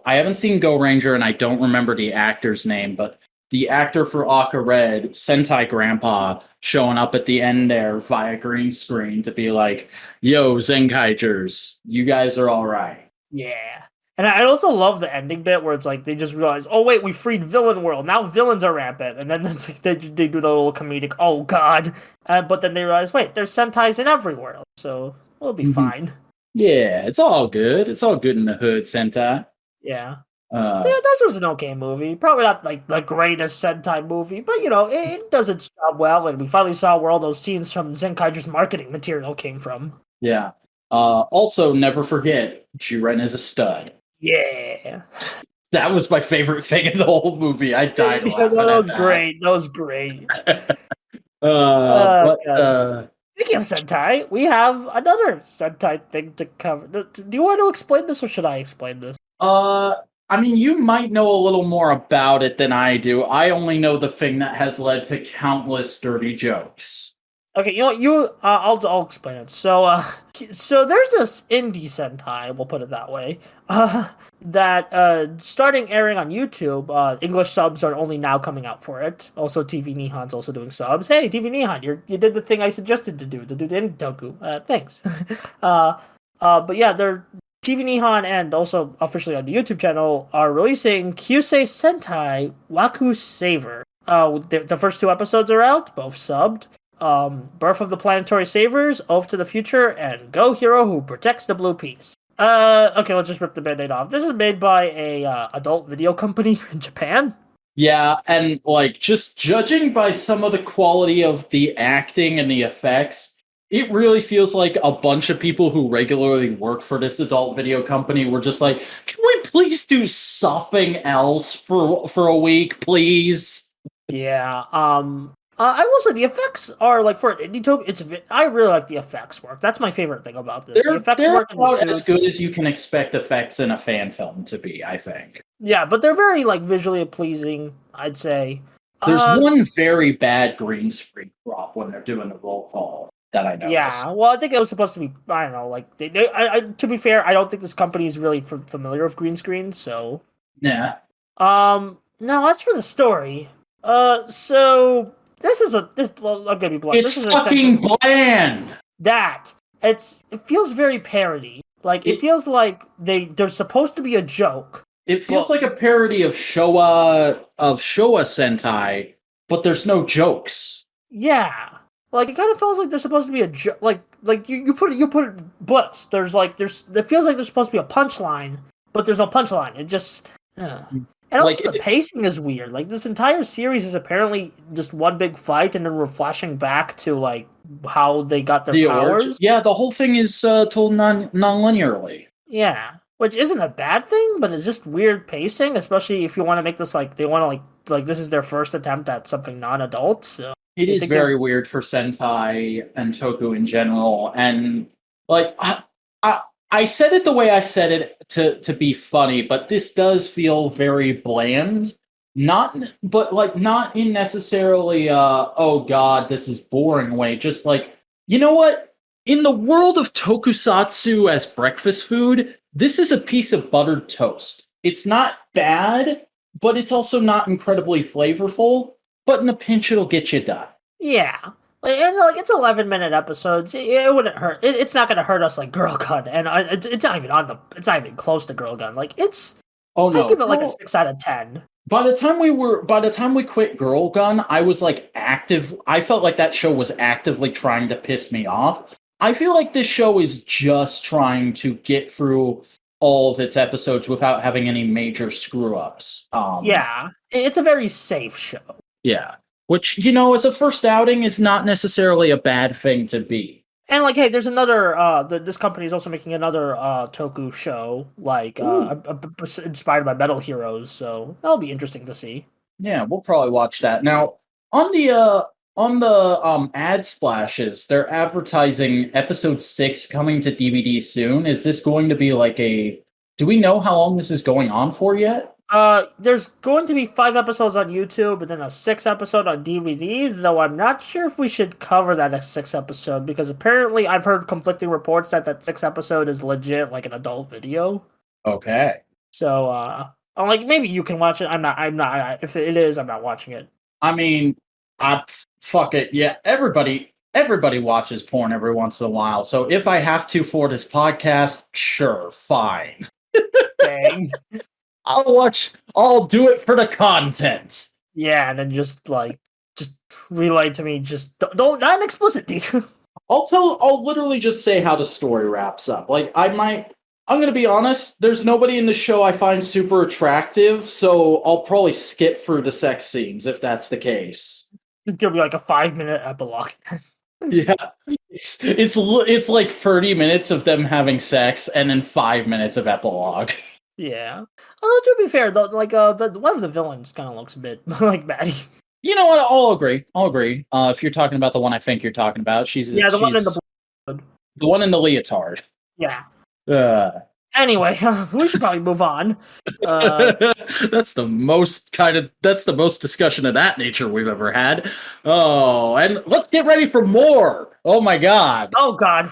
Speaker 1: haven't seen Go Ranger and I don't remember the actor's name, but the actor for Aka Red, Sentai Grandpa, showing up at the end there via green screen to be like, "Yo, Zenkaigers, you guys are all right."
Speaker 2: Yeah. And I also love the ending bit where it's they just realize, oh wait, we freed Villain World. Now villains are rampant, and then it's they do the little comedic, oh god, but then they realize, wait, there's Sentais in every world, so we'll be fine.
Speaker 1: Yeah, it's all good. It's all good in the hood, Sentai.
Speaker 2: Yeah. So this was an okay movie. Probably not the greatest Sentai movie, but it does its job well, and we finally saw where all those scenes from Zenkaiger's marketing material came from.
Speaker 1: Yeah. Also, never forget, Juren is a stud.
Speaker 2: Yeah.
Speaker 1: That was my favorite thing in the whole movie. I died laughing.
Speaker 2: That was great. That was great. Speaking of Sentai, we have another Sentai thing to cover. Do you want to explain this, or should I explain this?
Speaker 1: I mean, you might know a little more about it than I do. I only know the thing that has led to countless dirty jokes.
Speaker 2: Okay, I'll explain it. So there's this indie Sentai, we'll put it that way, that starting airing on YouTube. English subs are only now coming out for it. Also, TV Nihon's also doing subs. Hey, TV Nihon, you did the thing I suggested to do the indie Toku. Thanks. But yeah, they're TV Nihon and also officially on the YouTube channel are releasing Kyusei Sentai Waku Saver. The first 2 episodes are out, both subbed. Birth of the Planetary Savers, Oath to the Future, and Go Hero Who Protects the Blue Piece. Okay, let's just rip the band-aid off. This is made by a adult video company in Japan.
Speaker 1: Yeah, and just judging by some of the quality of the acting and the effects, it really feels like a bunch of people who regularly work for this adult video company were just like, can we please do something else for a week, please?
Speaker 2: Yeah, I will say the effects are for an indie Toku. I really like the effects work. That's my favorite thing about this. The effects work
Speaker 1: about as good as you can expect effects in a fan film to be, I think.
Speaker 2: Yeah, but they're very visually pleasing, I'd say.
Speaker 1: There's one very bad green screen crop when they're doing the roll call that I noticed.
Speaker 2: Yeah, well, I think it was supposed to be. I don't know. To be fair, I don't think this company is really familiar with green screens. So
Speaker 1: yeah.
Speaker 2: Now as for the story, so. I'm gonna be blunt.
Speaker 1: It's fucking bland.
Speaker 2: It feels very parody. It feels like they're supposed to be a joke.
Speaker 1: It feels like a parody of Showa Sentai, but there's no jokes.
Speaker 2: Yeah, it kind of feels like they're supposed to be a joke. like you put bliss. There's it feels like there's supposed to be a punchline, but there's no punchline. It just and also the pacing is weird. Like this entire series is apparently just one big fight, and then we're flashing back to like how they got their powers.
Speaker 1: Yeah, the whole thing is told non-linearly.
Speaker 2: Yeah, which isn't a bad thing, but it's just weird pacing, especially if you want to make this like they want to like this is their first attempt at something non-adult. So
Speaker 1: it is very weird for Sentai and Toku in general, and like I said it the way I said it to be funny, but this does feel very bland. Not in necessarily oh god, this is boring way. Just like, you know what? In the world of tokusatsu as breakfast food, this is a piece of buttered toast. It's not bad, but it's also not incredibly flavorful. But in a pinch, it'll get you done.
Speaker 2: Yeah. And like it's 11-minute episodes. It wouldn't hurt. It's not going to hurt us like Girl Gun, and it's not even it's not even close to Girl Gun. Like it's. Oh no! I give it like a 6 out of 10.
Speaker 1: By the time we quit Girl Gun, I was like active. I felt like that show was actively trying to piss me off. I feel like this show is just trying to get through all of its episodes without having any major screw ups.
Speaker 2: Yeah, it's a very safe show.
Speaker 1: Yeah. Which, you know, as a first outing is not necessarily a bad thing to be.
Speaker 2: And like, hey, there's another. This company is also making another Toku show, like inspired by Metal Heroes. So that'll be interesting to see.
Speaker 1: Yeah, we'll probably watch that. Now, on the ad splashes, they're advertising episode 6 coming to DVD soon. Is this going to be like a? Do we know how long this is going on for yet?
Speaker 2: There's going to be 5 episodes on YouTube and then a 6th episode on DVD, though I'm not sure if we should cover that as 6th episode, because apparently I've heard conflicting reports that 6th episode is legit, like an adult video.
Speaker 1: Okay.
Speaker 2: So, I'm like, maybe you can watch it. I'm not, if it is, I'm not watching it.
Speaker 1: I mean, fuck it. Yeah, everybody watches porn every once in a while, so if I have to for this podcast, sure, fine.
Speaker 2: Dang.
Speaker 1: I'll do it for the content.
Speaker 2: Yeah, and then just relay to me, just don't not explicit detail.
Speaker 1: I'll literally just say how the story wraps up. Like, I'm gonna be honest, there's nobody in the show I find super attractive, so I'll probably skip through the sex scenes if that's the case.
Speaker 2: It's gonna be like a 5-minute epilogue.
Speaker 1: Yeah. It's like 30 minutes of them having sex and then 5 minutes of epilogue.
Speaker 2: Yeah. Although to be fair, though, like one of the villains kind of looks a bit like Maddie.
Speaker 1: You know what? I'll agree. If you're talking about the one I think you're talking about,
Speaker 2: one in the
Speaker 1: one in the leotard.
Speaker 2: Yeah.
Speaker 1: Anyway,
Speaker 2: we should probably move on.
Speaker 1: That's the most discussion of that nature we've ever had. Oh, and let's get ready for more. Oh my god.
Speaker 2: Oh god.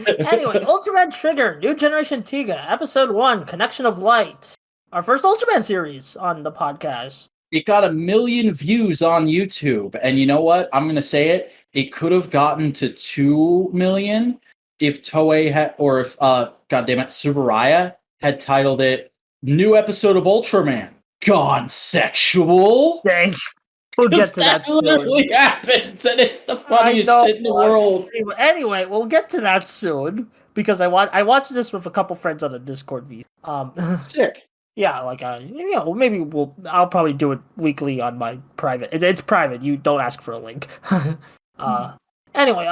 Speaker 2: Anyway, Ultraman Trigger, New Generation Tiga, Episode 1, Connection of Light. Our first Ultraman series on the podcast.
Speaker 1: It got 1 million views on YouTube, and you know what? I'm going to say it. It could have gotten to 2 million if Toei had, or if, goddammit, Subaraya had titled it New Episode of Ultraman, Gone Sexual.
Speaker 2: Dang. We'll get to that soon.
Speaker 1: That literally happens, and it's the funniest shit in the world.
Speaker 2: Anyway, we'll get to that soon, because I watched this with a couple friends on a Discord view.
Speaker 1: Sick.
Speaker 2: Yeah, like maybe I'll probably do it weekly on my private. It's private. You don't ask for a link. Anyway,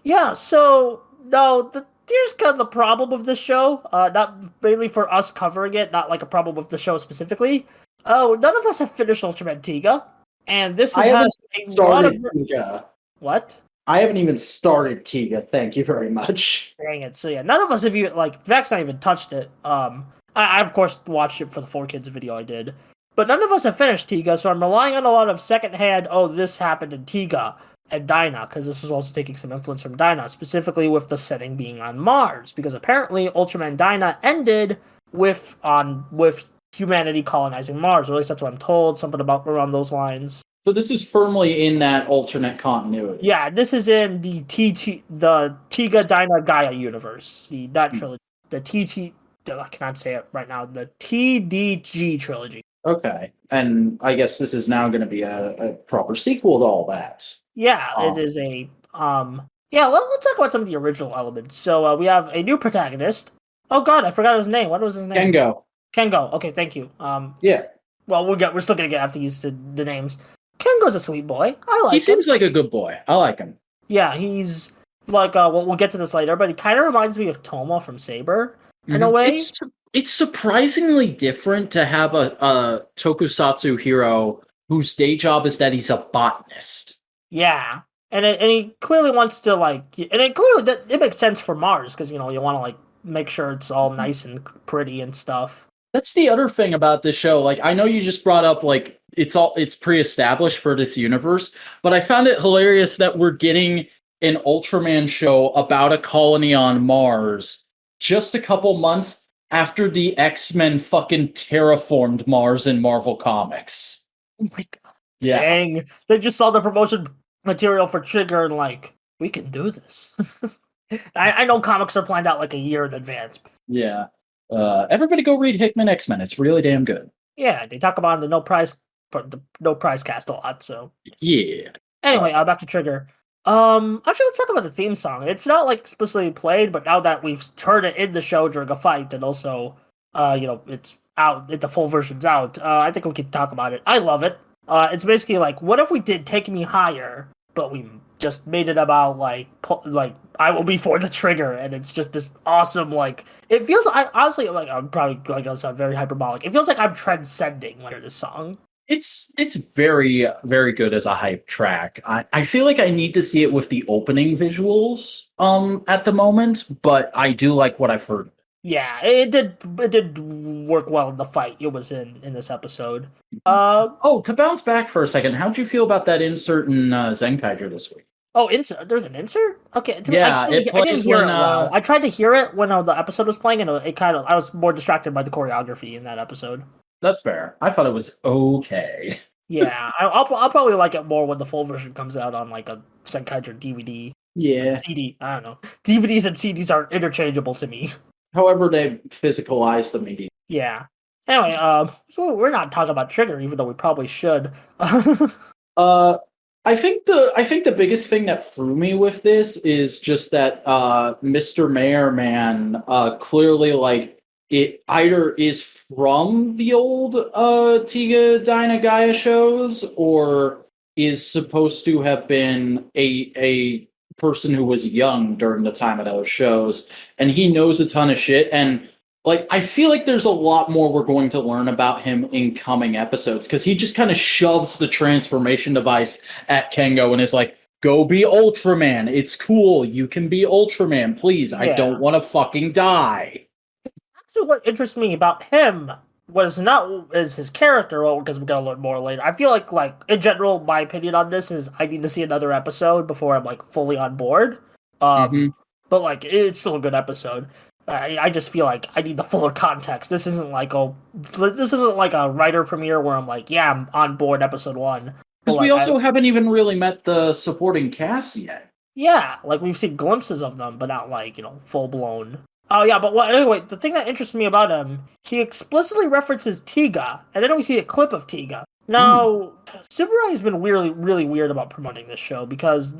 Speaker 2: yeah. So no, here's kind of the problem with this show. Not mainly for us covering it, not like a problem with the show specifically. Oh, none of us have finished Ultraman Tiga. And this has a lot of
Speaker 1: Tiga.
Speaker 2: What?
Speaker 1: I haven't even started Tiga. Thank you very much.
Speaker 2: Dang it! So yeah, none of us have even Vac's not even touched it. I of course watched it for the 4Kids video I did, but none of us have finished Tiga. So I'm relying on a lot of secondhand. Oh, this happened in Tiga and Dyna, because this is also taking some influence from Dyna, specifically with the setting being on Mars, because apparently Ultraman Dyna ended with humanity colonizing Mars, or at least that's what I'm told, something about around those lines.
Speaker 1: So this is firmly in that alternate continuity.
Speaker 2: Yeah, this is in the Tiga Dyna Gaia universe, that trilogy, I cannot say it right now, the TDG trilogy.
Speaker 1: Okay, and I guess this is now going to be a proper sequel to all that.
Speaker 2: Yeah, it is a Yeah, let's talk about some of the original elements. So we have a new protagonist. Oh God, I forgot his name. What was his name?
Speaker 1: Kengo.
Speaker 2: Kengo. Okay, thank you.
Speaker 1: Yeah.
Speaker 2: Well, we're still gonna have to use the names. Kengo's a sweet boy. I like
Speaker 1: He
Speaker 2: him.
Speaker 1: seems like a good boy. I like him.
Speaker 2: Yeah, he's like we'll get to this later, but he kind of reminds me of Toma from Saber in a way.
Speaker 1: It's surprisingly different to have a tokusatsu hero whose day job is that he's a botanist.
Speaker 2: Yeah, and he clearly wants to it makes sense for Mars because you want to like make sure it's all nice and pretty and stuff.
Speaker 1: That's the other thing about this show. Like, I know you just brought up like it's pre-established for this universe, but I found it hilarious that we're getting an Ultraman show about a colony on Mars just a couple months after the X-Men fucking terraformed Mars in Marvel Comics.
Speaker 2: Oh my god.
Speaker 1: Yeah.
Speaker 2: Dang. They just saw the promotion material for Trigger and like, we can do this. I know comics are planned out like a year in advance.
Speaker 1: Yeah. Everybody go read Hickman X-Men. It's really damn good.
Speaker 2: Yeah, they talk about the no prize cast a lot, so.
Speaker 1: Yeah.
Speaker 2: Anyway, back to Trigger. Actually, let's talk about the theme song. It's not like explicitly played, but now that we've heard it in the show during a fight, and also, it's out, the full version's out. I think we can talk about it. I love it. It's basically like, what if we did Take Me Higher, but we just made it about like I will be for the trigger, and it's just this awesome like. It feels honestly like I'm probably like I sound very hyperbolic. It feels like I'm transcending when I hear this song.
Speaker 1: It's very, very good as a hype track. I feel like I need to see it with the opening visuals at the moment, but I do like what I've heard.
Speaker 2: Yeah, it did work well in the fight it was in this episode.
Speaker 1: To bounce back for a second, how'd you feel about that insert in Zenkaiger this week?
Speaker 2: Oh, insert. There's an insert. Okay,
Speaker 1: yeah,
Speaker 2: I didn't hear it well. I tried to hear it when the episode was playing, and I was more distracted by the choreography in that episode.
Speaker 1: That's fair. I thought it was okay.
Speaker 2: Yeah, I'll probably like it more when the full version comes out on like a Zenkaiger DVD.
Speaker 1: Yeah,
Speaker 2: CD. I don't know. DVDs and CDs are interchangeable to me.
Speaker 1: However, they physicalize the media.
Speaker 2: Yeah. Anyway, we're not talking about Trigger, even though we probably should.
Speaker 1: I think the biggest thing that threw me with this is just that Mr. Mayor Man clearly like it either is from the old Tiga Dyna Gaia shows or is supposed to have been a person who was young during the time of those shows, and he knows a ton of shit. And like, I feel like there's a lot more we're going to learn about him in coming episodes, because he just kind of shoves the transformation device at Kengo and is like, go be Ultraman. It's cool. You can be Ultraman. Please. Yeah. I don't want to fucking die.
Speaker 2: Actually, what interests me about him was not is his character, because we're gonna learn more later. I feel like in general, my opinion on this is I need to see another episode before I'm like fully on board. But like it's still a good episode. I just feel like I need the fuller context. This isn't like a writer premiere where I'm like, yeah, I'm on board episode 1.
Speaker 1: Because we also haven't even really met the supporting cast yet.
Speaker 2: Yeah, like we've seen glimpses of them, but not like full blown. Oh yeah, but anyway, the thing that interests me about him, he explicitly references Tiga, and then we see a clip of Tiga. Now, Super has been really weird about promoting this show because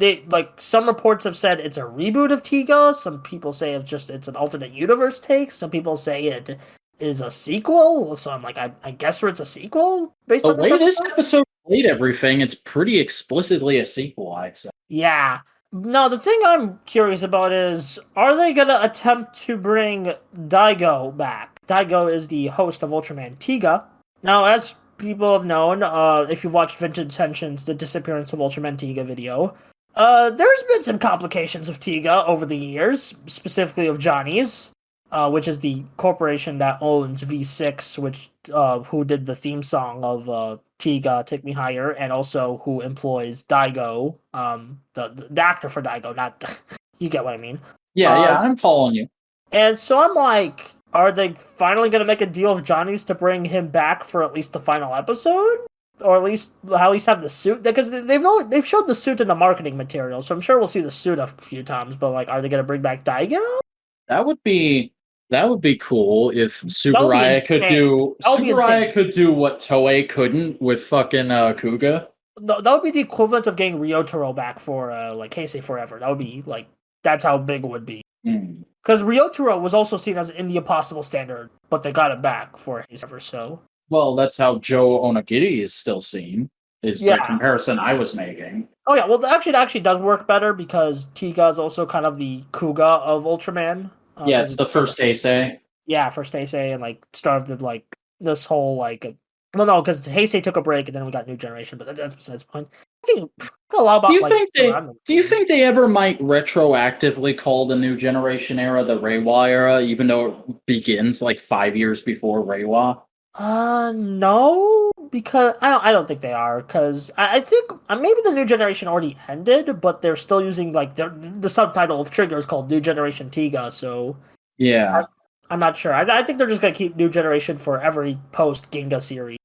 Speaker 2: some reports have said it's a reboot of Tiga. Some people say it's an alternate universe take. Some people say it is a sequel. So I'm like, I guess it's a sequel based on this episode. The way this
Speaker 1: episode played everything, it's pretty explicitly a sequel, I'd say.
Speaker 2: Yeah. No, the thing I'm curious about is, are they going to attempt to bring Daigo back? Daigo is the host of Ultraman Tiga. Now, as people have known, if you've watched Vintage Tension's The Disappearance of Ultraman Tiga video, there's been some complications of Tiga over the years, specifically of Johnny's, which is the corporation that owns V6, which who did the theme song of Tiga, Take Me Higher, and also who employs Daigo, the actor for Daigo, not you get what I mean.
Speaker 1: Yeah, I'm following you.
Speaker 2: And so I'm like, are they finally going to make a deal with Johnny's to bring him back for at least the final episode? Or at least have the suit? Because they've showed the suit in the marketing material, so I'm sure we'll see the suit a few times, but like, are they going to bring back Daigo? That would be
Speaker 1: cool if Tsuburaya could do what Toei couldn't with fucking Kuga.
Speaker 2: No, that would be the equivalent of getting Ryotaro back for like Heisei Forever. That would be like that's how big it would be. Because Ryotaro was also seen as in the impossible standard, but they got it back for Heisei Forever. So
Speaker 1: Well, that's how Joe Onagiri is still seen. Is the
Speaker 2: yeah.
Speaker 1: comparison I was making?
Speaker 2: Oh yeah. Well, actually, it actually does work better because Tiga is also kind of the Kuga of Ultraman.
Speaker 1: Yeah, it's the first Heisei.
Speaker 2: Yeah, first Heisei and like started like this whole like. Well, no, because Heisei took a break and then we got New Generation, but that's besides the point. A lot about,
Speaker 1: Do you
Speaker 2: like,
Speaker 1: think they ever might retroactively call the New Generation era the Reiwa era, even though it begins like 5 years before Reiwa?
Speaker 2: No, because I don't think they are. Because I think maybe the New Generation already ended, but they're still using like the subtitle of Trigger is called New Generation Tiga. So
Speaker 1: Yeah,
Speaker 2: I'm not sure. I think they're just gonna keep New Generation for every post Ginga series.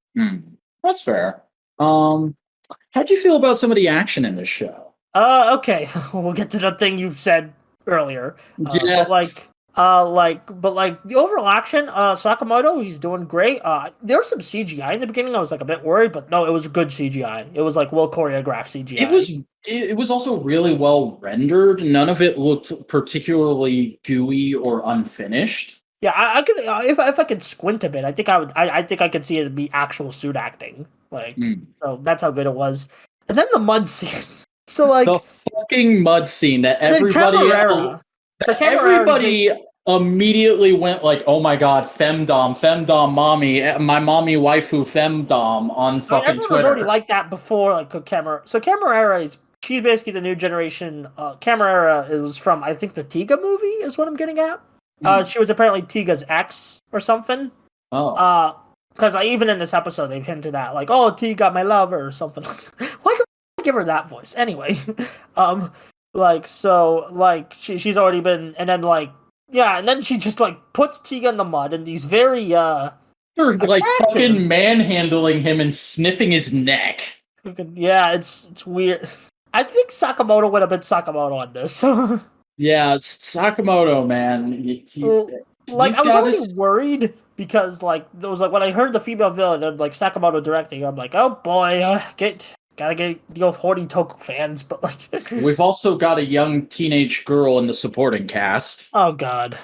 Speaker 1: that's fair. How'd you feel about some of the action in this show?
Speaker 2: Okay, we'll get to the thing you said earlier.
Speaker 1: Yeah,
Speaker 2: But the overall action, Sakamoto, he's doing great. There was some CGI in the beginning. I was like a bit worried, but no, it was good CGI. It was like well choreographed CGI.
Speaker 1: it was also really well rendered. None of it looked particularly gooey or unfinished.
Speaker 2: Yeah, I could if I could squint a bit, I think I would. I think I could see it be actual suit acting. Like, so that's how good it was. And then the mud scene. So like
Speaker 1: the fucking mud scene that everybody immediately went like, "Oh my god, femdom, mommy, my mommy waifu femdom" on fucking
Speaker 2: everyone
Speaker 1: Twitter.
Speaker 2: was already like that before, like Camera. So Camerera is she's basically the New Generation. Camerera is from I think the Tiga movie is what I'm getting at. She was apparently Tiga's ex or something.
Speaker 1: Oh.
Speaker 2: Because even in this episode they've hinted at like, oh, Tiga, my lover or something. Why do I give her that voice anyway? She's already been, and then like yeah, and then she just like puts Tiga in the mud, and he's very
Speaker 1: They're like fucking manhandling him and sniffing his neck.
Speaker 2: Yeah, it's weird. I think Sakamoto would have been Sakamoto on this.
Speaker 1: Yeah, it's Sakamoto, man.
Speaker 2: I was already worried because like there was like when I heard the female villain and like Sakamoto directing, I'm like, oh boy, gotta get the old horny Toku fans, but like
Speaker 1: we've also got a young teenage girl in the supporting cast.
Speaker 2: Oh god.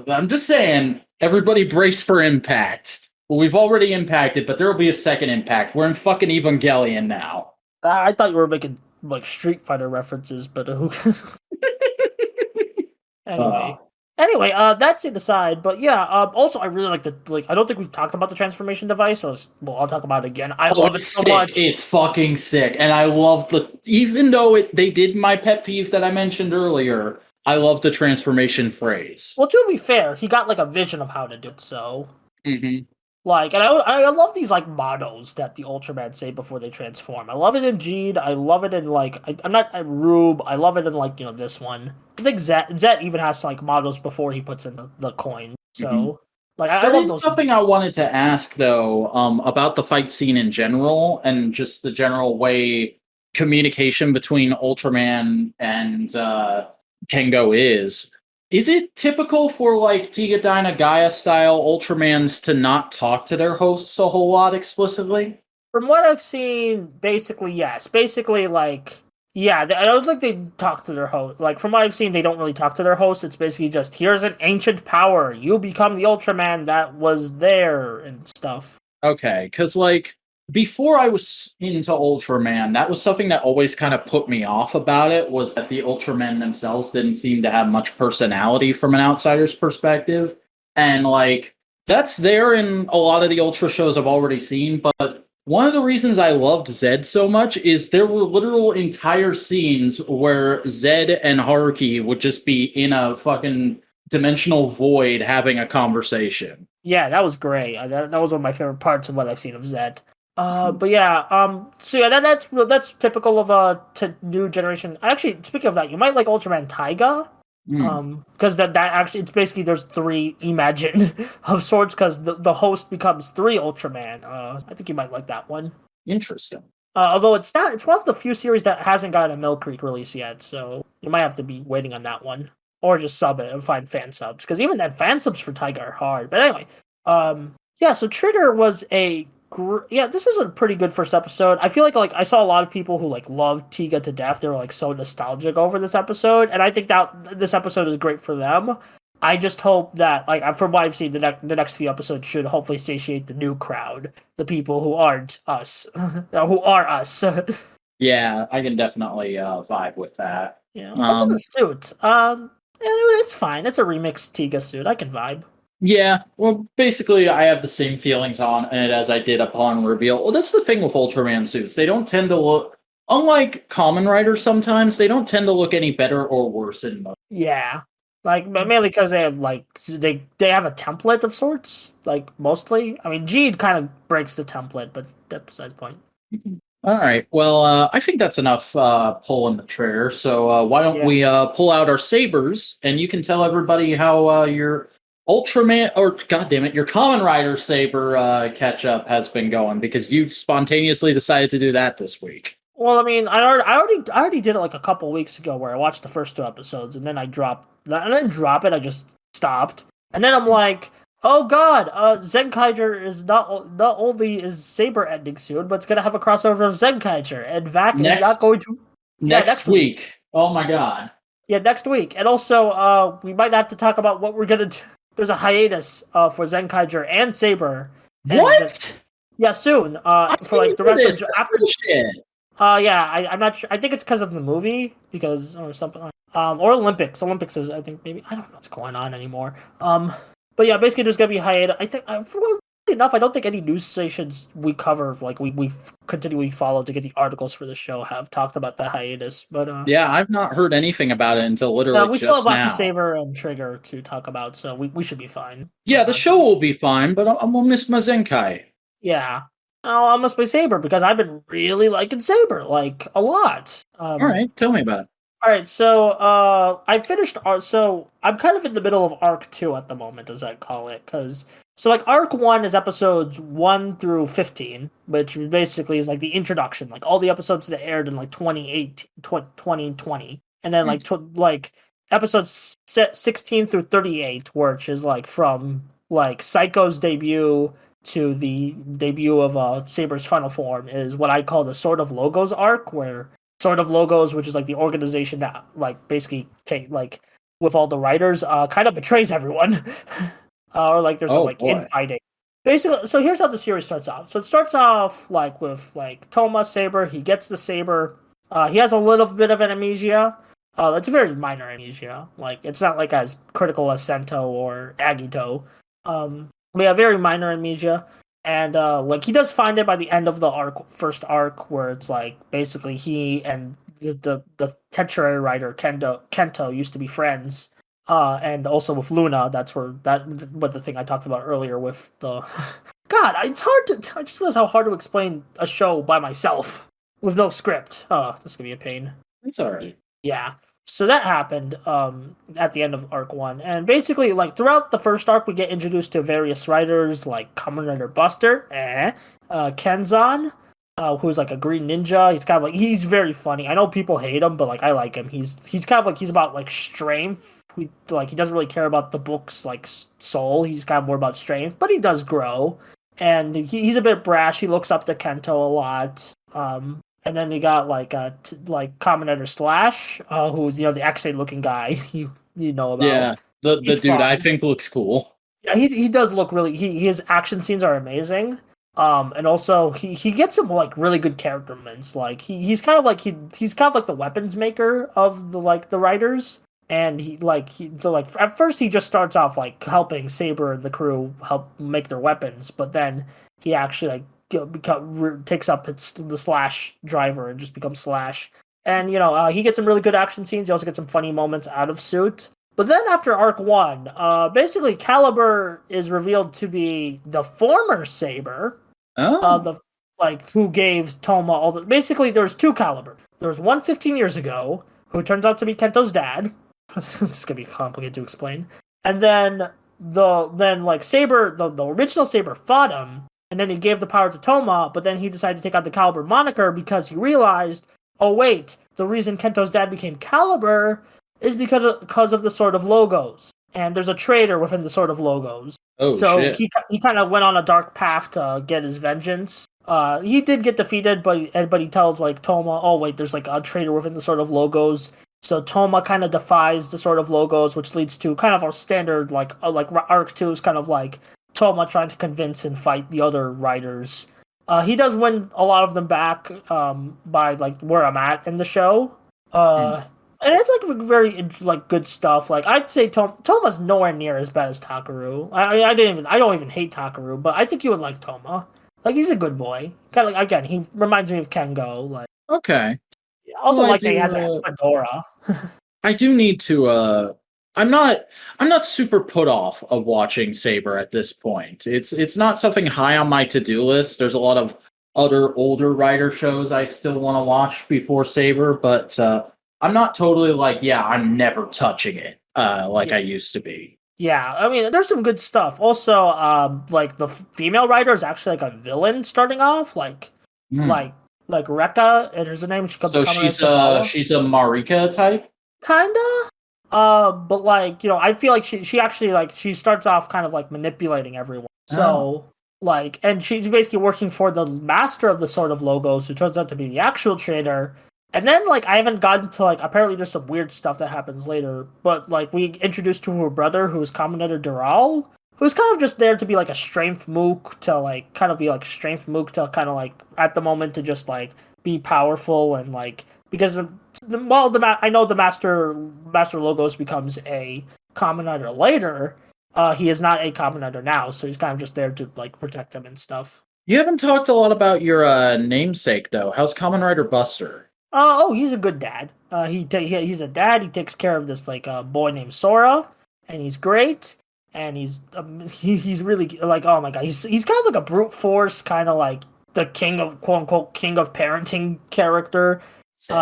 Speaker 1: I'm just saying, everybody brace for impact. Well, we've already impacted, but there will be a second impact. We're in fucking Evangelion now.
Speaker 2: I thought you were making like Street Fighter references, but Anyway, that's it aside. But yeah, also I really like I don't think we've talked about the transformation device, so I'll talk about it again. I love it so much.
Speaker 1: It's fucking sick, and I love even though they did my pet peeve that I mentioned earlier, I love the transformation phrase.
Speaker 2: Well, to be fair, he got like a vision of how to do it, so like, and I love these like mottos that the Ultraman say before they transform. I love it in Jeed. I love it in like I'm not at Rube. I love it in like this one. I think Zet even has like mottos before he puts in the coin. So like I love those.
Speaker 1: Something I wanted to ask though about the fight scene in general and just the general way communication between Ultraman and Kengo is. Is it typical for like Tiga Dyna Gaia style Ultramans to not talk to their hosts a whole lot explicitly?
Speaker 2: From what I've seen, basically yes. Basically, like yeah, I don't think they talk to their host. Like from what I've seen, they don't really talk to their hosts. It's basically just here's an ancient power. You become the Ultraman that was there and stuff.
Speaker 1: Okay, because like before I was into Ultraman, that was something that always kind of put me off about it, was that the Ultramen themselves didn't seem to have much personality from an outsider's perspective. And like, that's there in a lot of the Ultra shows I've already seen, but one of the reasons I loved Zed so much is there were literal entire scenes where Zed and Haruki would just be in a fucking dimensional void having a conversation.
Speaker 2: Yeah, that was great. That was one of my favorite parts of what I've seen of Zed. But yeah, so yeah, that's typical of a new generation. Actually, speaking of that, you might like Ultraman Taiga, because that actually it's basically there's three Imagine of sorts because the host becomes three Ultraman. I think you might like that one.
Speaker 1: Interesting.
Speaker 2: Although it's one of the few series that hasn't got a Mill Creek release yet, so you might have to be waiting on that one, or just sub it and find fan subs because even then fan subs for Taiga are hard. But anyway, yeah, so Trigger was a yeah, this was a pretty good first episode. I feel like I saw a lot of people who like loved Tiga to death. They were like so nostalgic over this episode, and I think that this episode is great for them. I just hope that from what I've seen, the next few episodes should hopefully satiate the new crowd, the people who aren't us, who are us.
Speaker 1: Yeah, I can definitely vibe with that.
Speaker 2: Yeah. Also the suit. It's fine. It's a remixed Tiga suit. I can vibe.
Speaker 1: Yeah, well, basically, I have the same feelings on it as I did upon reveal. Well, that's the thing with Ultraman suits. They don't tend to look, unlike Kamen Riders sometimes, they don't tend to look any better or worse in most.
Speaker 2: Yeah. Like, mainly because they have, they have a template of sorts, like, mostly. I mean, Jeed kind of breaks the template, but that's besides the point.
Speaker 1: All right, well, I think that's enough pulling the trigger, so why don't we pull out our sabers, and you can tell everybody how your Ultraman, or goddammit, your Kamen Rider Saber catch-up has been going, because you spontaneously decided to do that this week.
Speaker 2: Well, I mean, I already did it like a couple weeks ago, where I watched the first 2 episodes, and then I didn't drop it, I just stopped. And then I'm like, oh god, Zenkaiger is not only is Saber ending soon, but it's gonna have a crossover of Zenkaiger, and Vac is not going to...
Speaker 1: Next week. Oh my god.
Speaker 2: Yeah, next week. And also, we might have to talk about what we're gonna do. There's a hiatus for Zenkaiger and Saber.
Speaker 1: What?
Speaker 2: Yeah, soon. For like the rest of after
Speaker 1: shit.
Speaker 2: Yeah, I'm not sure. I think it's because of the movie, or something. Or Olympics. Olympics is, I think, maybe, I don't know what's going on anymore. But yeah, basically there's gonna be a hiatus. I think, enough, I don't think any news stations we cover, like we continually follow to get the articles for the show, have talked about the hiatus. But
Speaker 1: yeah, I've not heard anything about it until literally
Speaker 2: we
Speaker 1: just now.
Speaker 2: still have Saber and Trigger to talk about, so we should be fine.
Speaker 1: Yeah, the show will be fine, but I'm gonna miss my Zenkai.
Speaker 2: Yeah. Oh, I must be Saber, because I've been really liking Saber, like, a lot.
Speaker 1: All right, tell me about it.
Speaker 2: All right, so I finished. So I'm kind of in the middle of Arc 2 at the moment, as I call it, so like Arc 1 is episodes 1 through 15, which basically is like the introduction, like all the episodes that aired in like 2020, and then like episodes 16 through 38, which is like from like Psycho's debut to the debut of Saber's final form, is what I call the Sword of Logos arc, where Sword of Logos, which is like the organization that like basically with all the writers, kind of betrays everyone. Or like there's infighting. Basically, so here's how the series starts off. So it starts off like with like Toma Saber. He gets the Saber. He has a little bit of an amnesia. It's a very minor amnesia. Like it's not like as critical as Sento or Agito. But yeah, very minor amnesia. And like he does find it by the end of the first arc, where it's like basically he and the Tetsuya writer Kento used to be friends. And also with Luna, what the thing I talked about earlier with the... God, it's hard to... I just realized how hard to explain a show by myself with no script. Oh, this is gonna be a pain.
Speaker 1: It's alright.
Speaker 2: Yeah. So that happened at the end of Arc 1. And basically, like, throughout the first arc, we get introduced to various writers, like Kamen Rider Buster, Kenzan, who's like a green ninja. He's kind of like... He's very funny. I know people hate him, but, like, I like him. He's kind of like... He's about, like, strength. He doesn't really care about the book's like soul. He's kind of more about strength, but he does grow, and he's a bit brash. He looks up to Kento a lot. And then you got like Kamen Rider Slash, who's the X8 looking guy you know about.
Speaker 1: Yeah, the dude fun. I think looks cool.
Speaker 2: Yeah, he does look really. His action scenes are amazing. And also he gets some like really good character moments. Like he's kind of like the weapons maker of the writers. And at first he just starts off like helping Saber and the crew help make their weapons, but then he actually takes up the Slash driver and just becomes Slash. And he gets some really good action scenes. He also gets some funny moments out of suit. But then after Arc 1, basically Caliber is revealed to be the former Saber.
Speaker 1: Oh.
Speaker 2: Who gave Toma all the... Basically, there's 2 Caliber. There's one 15 years ago, who turns out to be Kento's dad. This is gonna be complicated to explain. And then Saber, the original Saber fought him, and then he gave the power to Toma, but then he decided to take out the Caliber moniker because he realized, oh wait, the reason Kento's dad became Caliber is because of the Sword of Logos. And there's a traitor within the Sword of Logos.
Speaker 1: Oh
Speaker 2: So
Speaker 1: shit.
Speaker 2: he kind of went on a dark path to get his vengeance. He did get defeated, but he tells like Toma, oh wait, there's like a traitor within the sort of logos. So Toma kind of defies the sort of logos, which leads to kind of our standard like arc two is kind of like Toma trying to convince and fight the other riders. He does win a lot of them back by like where I'm at in the show.
Speaker 1: Hmm.
Speaker 2: And it's like very like good stuff. Like I'd say Toma's nowhere near as bad as Takaru. I don't even hate Takaru, but I think you would like Toma. Like he's a good boy. Kind of like again, he reminds me of Kengo. Like
Speaker 1: Okay.
Speaker 2: I also
Speaker 1: Well,
Speaker 2: like that he has a fedora.
Speaker 1: I do need to I'm not I'm not super put off of watching Saber at this point. It's not something high on my to-do list. There's a lot of other older writer shows I still want to watch before Saber, but I'm not totally like, yeah, I'm never touching it like
Speaker 2: Yeah.
Speaker 1: I used to be.
Speaker 2: Yeah, I mean, there's some good stuff. Also, like the female writer is actually like a villain starting off,
Speaker 1: Hmm.
Speaker 2: like like Rekka, and her name. She comes
Speaker 1: So
Speaker 2: coming as Sabala.
Speaker 1: she's a Marika type?
Speaker 2: Kinda. But like, I feel like she actually like she starts off kind of like manipulating everyone.
Speaker 1: Oh.
Speaker 2: So like, and she's basically working for the master of the sort of logos, who turns out to be the actual trader. And then like I haven't gotten to like apparently there's some weird stuff that happens later, but like we introduced to her brother who is Commentator Dural, who's kind of just there to be like a strength mook to like kind of be like strength mook to kind of like at the moment to just like be powerful and like because I know the master logos becomes a common editor later. He is not a common editor now, so he's kind of just there to like protect him and stuff.
Speaker 1: You haven't talked a lot about your namesake though. How's Kamen Rider Buster?
Speaker 2: Oh, he's a good dad. He's a dad. He takes care of this like boy named Sora, and he's great. And he's really like, oh my god, he's kind of like a brute force, kind of like the king of quote unquote king of parenting character.
Speaker 1: Sick.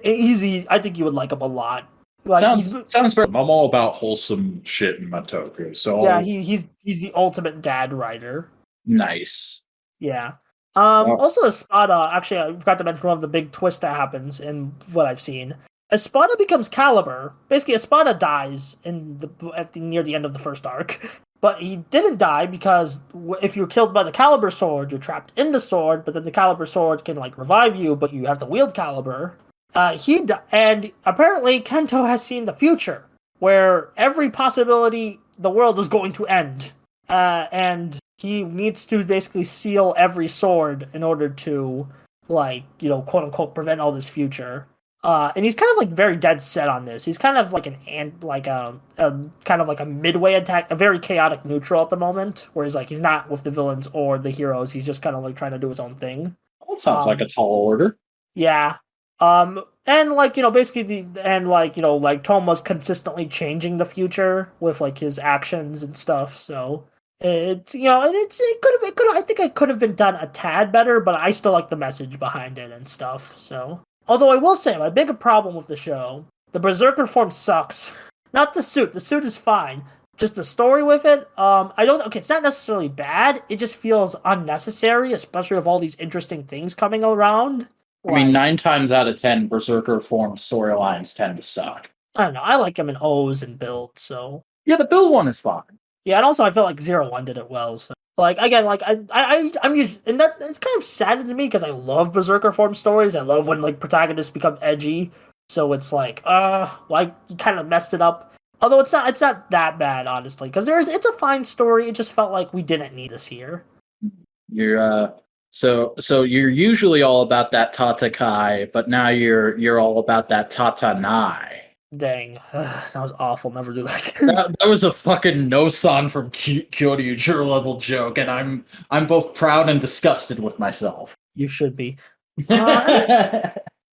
Speaker 2: Easy. I think you would like him a lot. Like
Speaker 1: Sounds very. I'm all about wholesome shit in my Toku, so
Speaker 2: yeah,
Speaker 1: I'll,
Speaker 2: he's the ultimate dad writer.
Speaker 1: nice.
Speaker 2: Yeah.
Speaker 1: Well,
Speaker 2: Also, Espada. Actually, I forgot to mention one of the big twists that happens in what I've seen. Espada becomes Caliber. Basically, Espada dies near the end of the first arc, but he didn't die because if you're killed by the Caliber sword, you're trapped in the sword. But then the Caliber sword can like revive you, but you have to wield Caliber. And apparently Kento has seen the future, where every possibility the world is going to end, and he needs to basically seal every sword in order to, like, quote unquote, prevent all this future. And he's kind of like very dead set on this. He's kind of like a kind of like a midway attack, a very chaotic neutral at the moment, where he's not with the villains or the heroes. He's just kind of like trying to do his own thing.
Speaker 1: that sounds like a
Speaker 2: Um,
Speaker 1: tall order.
Speaker 2: yeah. And like, basically like Toma's consistently changing the future with like his actions and stuff. So and I think it could have been done a tad better, but I still like the message behind it and stuff. So, although I will say my big problem with the show, the Berserker form sucks. Not the suit. The suit is fine. Just the story with it. I don't. Okay, it's not necessarily bad. It just feels unnecessary, especially with all these interesting things coming around.
Speaker 1: I mean,
Speaker 2: Like
Speaker 1: 9 times out of 10, Berserker form storylines tend to suck.
Speaker 2: I don't know. I like him in O's and builds. So
Speaker 1: Yeah, the Bill one is fine.
Speaker 2: yeah, and also I feel like 01 did it well. So like again, like I'm used, and that it's kind of sad to me because I love Berserker form stories. I love when like protagonists become edgy. So it's like, like you kind of messed it up. Although it's not that bad honestly, because it's a fine story. It just felt like we didn't need this here.
Speaker 1: You're so you're usually all about that Tatakai, but now you're all about that Tatanai.
Speaker 2: Dang, that was awful. Never do that.
Speaker 1: That was a fucking no son from Kyoryuger level joke, and I'm both proud and disgusted with myself.
Speaker 2: You should be.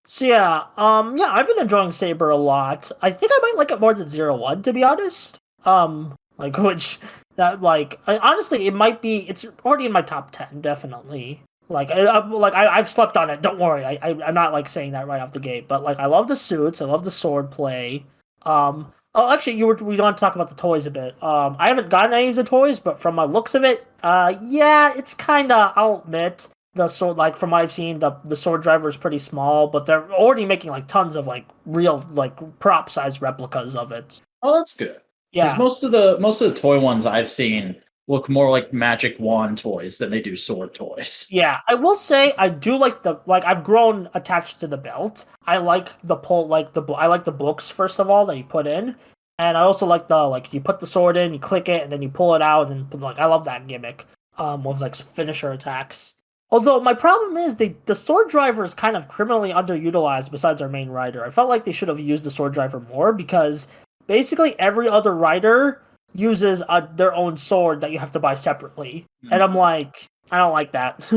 Speaker 2: So yeah, yeah, I've been enjoying Saber a lot. I think I might like it more than 01, to be honest. Like which honestly, it might be. It's already in my top 10, definitely. I've slept on it. Don't worry, I'm not like saying that right off the gate. But like, I love the suits. I love the sword play. Oh, actually, we want to talk about the toys a bit. I haven't gotten any of the toys, but from my looks of it, yeah, it's kinda. I'll admit the sword, like from what I've seen, the sword driver is pretty small, but they're already making like tons of like real like prop size replicas of it.
Speaker 1: Oh, that's good. Because
Speaker 2: Yeah.
Speaker 1: most of the toy ones I've seen look more like Magic Wand toys than they do sword toys.
Speaker 2: Yeah, I will say I do like I've grown attached to the belt. I like the pull I like the books first of all that you put in, and I also like the you put the sword in, you click it, and then you pull it out, and I love that gimmick with finisher attacks. Although my problem is the sword driver is kind of criminally underutilized besides our main rider. I felt like they should have used the sword driver more because basically every other rider uses their own sword that you have to buy separately, and I'm like. I don't like that.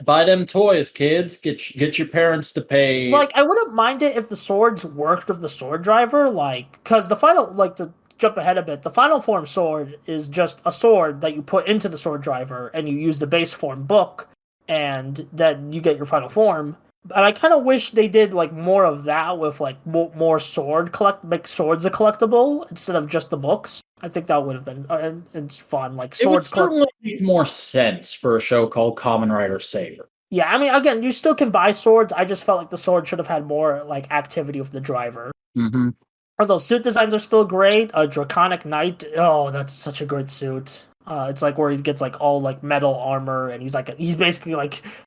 Speaker 1: Buy them toys, kids. Get your parents to pay.
Speaker 2: I wouldn't mind it if the swords worked with the sword driver, because the final, to jump ahead a bit, the final form sword is just a sword that you put into the sword driver, and you use the base form book, and then you get your final form. And I kind of wish they did more of that with more make swords a collectible instead of just the books. I think that would have been it's fun.
Speaker 1: It would certainly make more sense for a show called Kamen Rider Saber.
Speaker 2: Yeah, I mean, again, you still can buy swords. I just felt like the sword should have had more activity with the driver.
Speaker 1: Mm-hmm.
Speaker 2: Although suit designs are still great. Draconic Knight, oh, that's such a good suit. It's where he gets all metal armor, and he's basically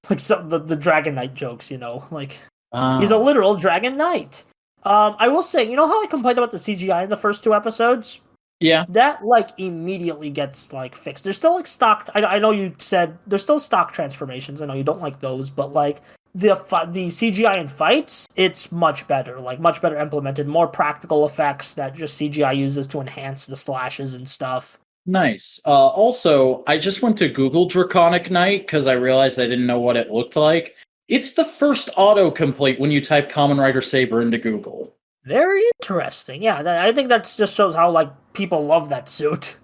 Speaker 2: the Dragon Knight jokes, he's a literal Dragon Knight. I will say, you know how I complained about the CGI in the first 2 episodes?
Speaker 1: Yeah.
Speaker 2: That immediately gets fixed. There's still stock. I know you said there's still stock transformations. I know you don't like those, but the CGI in fights, it's much better. Much better implemented, more practical effects that just CGI uses to enhance the slashes and stuff.
Speaker 1: Nice. Also, I just went to Google Draconic Knight because I realized I didn't know what it looked like. It's the first autocomplete when you type Kamen Rider Saber into Google.
Speaker 2: Very interesting. Yeah, I think that just shows how people love that suit.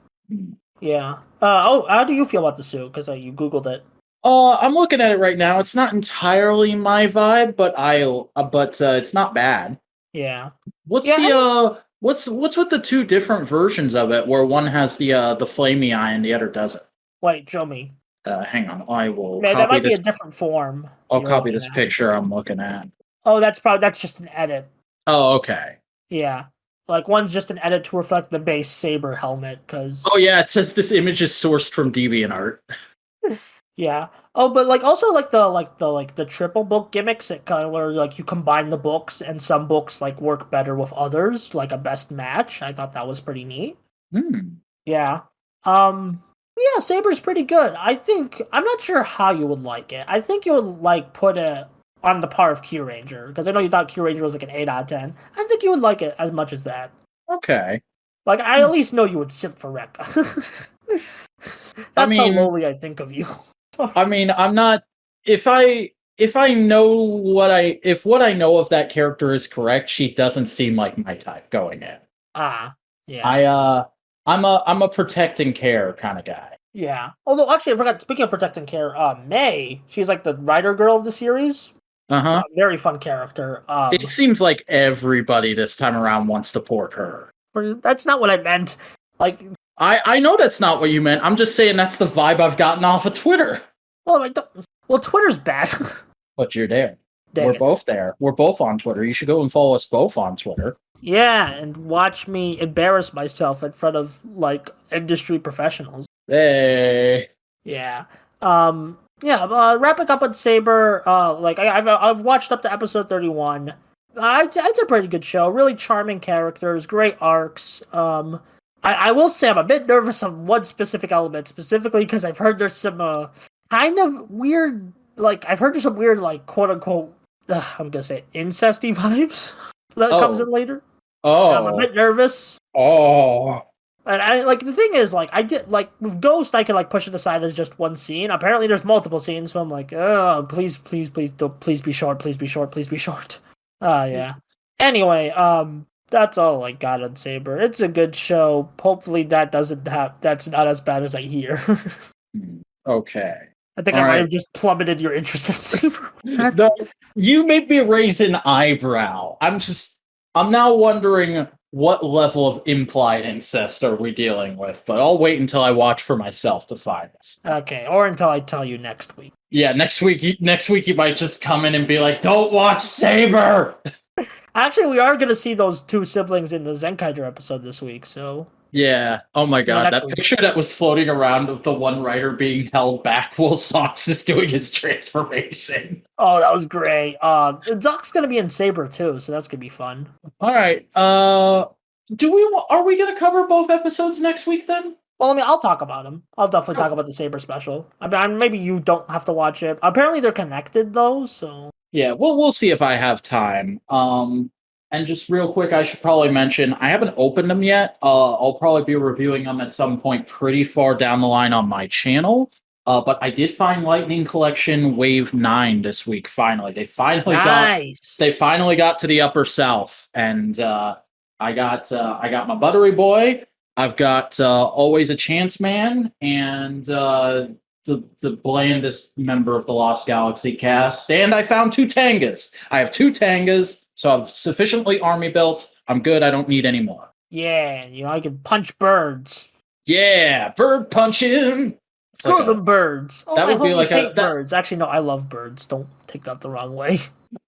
Speaker 2: Yeah. How do you feel about the suit? Because you Googled it.
Speaker 1: I'm looking at it right now. It's not entirely my vibe, but it's not bad.
Speaker 2: Yeah.
Speaker 1: What's with the 2 different versions of it, where one has the flamey eye and the other doesn't?
Speaker 2: Wait, show me.
Speaker 1: Hang on, I will.
Speaker 2: Man, that might be a different form.
Speaker 1: I'll copy this picture I'm looking at.
Speaker 2: Oh, that's just an edit.
Speaker 1: Oh, okay.
Speaker 2: Yeah. One's just an edit to reflect the base Saber helmet, because...
Speaker 1: Oh, yeah, it says this image is sourced from DeviantArt.
Speaker 2: Yeah. Oh, but also the triple book gimmicks, it kind of where you combine the books, and some books work better with others, a best match. I thought that was pretty neat. Yeah. Yeah, Saber's pretty good. I'm not sure how you would like it. I think you would put it on the par of Q Ranger, because I know you thought Q Ranger was an 8 out of 10. I think you would like it as much as that.
Speaker 1: Okay.
Speaker 2: I at least know you would simp for Rekka. That's how lowly I think of you.
Speaker 1: I mean, I'm not. If what I know of that character is correct, she doesn't seem like my type going in.
Speaker 2: Yeah.
Speaker 1: I'm a protect and care kind of guy.
Speaker 2: Yeah. Although actually, I forgot. Speaking of protect and care, May, she's the writer girl of the series. Very fun character.
Speaker 1: It seems like everybody this time around wants to port her.
Speaker 2: That's not what I meant.
Speaker 1: I know that's not what you meant. I'm just saying that's the vibe I've gotten off of Twitter.
Speaker 2: Well, Twitter's bad.
Speaker 1: But you're there. We're both there. We're both on Twitter. You should go and follow us both on Twitter.
Speaker 2: Yeah, and watch me embarrass myself in front of industry professionals.
Speaker 1: Hey.
Speaker 2: Yeah. Wrapping up on Saber. I've watched up to episode 31. It's a pretty good show. Really charming characters, great arcs. I will say I'm a bit nervous on one specific element, specifically because I've heard there's some kind of weird, I've heard there's some weird, quote unquote, I'm gonna say incesty vibes that comes in later.
Speaker 1: Oh,
Speaker 2: I'm a bit nervous.
Speaker 1: Oh,
Speaker 2: and the thing is, I did with Ghost, I can push it aside as just one scene. Apparently, there's multiple scenes, so I'm oh, please be short, please be short. Yeah. Anyway, that's all I got on Saber. It's a good show. Hopefully, that's not as bad as I hear.
Speaker 1: Okay.
Speaker 2: I think I might have just plummeted your interest in Saber.
Speaker 1: No, you made me raise an eyebrow. I'm now wondering what level of implied incest are we dealing with, but I'll wait until I watch for myself to find this.
Speaker 2: Okay, or until I tell you next week.
Speaker 1: Yeah, next week you might just come in and be like, "Don't watch Saber."
Speaker 2: Actually, we are going to see those 2 siblings in the Zenkaiger episode this week, so...
Speaker 1: Yeah. Oh my god,
Speaker 2: next
Speaker 1: that
Speaker 2: week.
Speaker 1: picture that was floating around of the one writer being held back while Socks is doing his transformation.
Speaker 2: Oh, that was great. Doc's gonna be in Saber too, so that's gonna be fun.
Speaker 1: All right. Are we gonna cover both episodes next week then?
Speaker 2: Well, I mean, I'll talk about them. I'll definitely talk about the Saber special. I mean, maybe you don't have to watch it. Apparently, they're connected though, so
Speaker 1: Yeah, we'll see if I have time. And just real quick, I should probably mention I haven't opened them yet. I'll probably be reviewing them at some point pretty far down the line on my channel. But I did find Lightning Collection Wave 9 this week. Finally, they finally got to the Upper South, and I got my Buttery Boy. I've got Always a Chance Man, and the blandest member of the Lost Galaxy cast, and I found 2 Tangas. I have 2 Tangas, so I've sufficiently army built. I'm good. I don't need any more.
Speaker 2: yeah, I can punch birds.
Speaker 1: Yeah, bird punching.
Speaker 2: Screw them birds. Oh,
Speaker 1: that
Speaker 2: my
Speaker 1: would be like
Speaker 2: hate birds. Actually, no, I love birds. Don't take that the wrong way.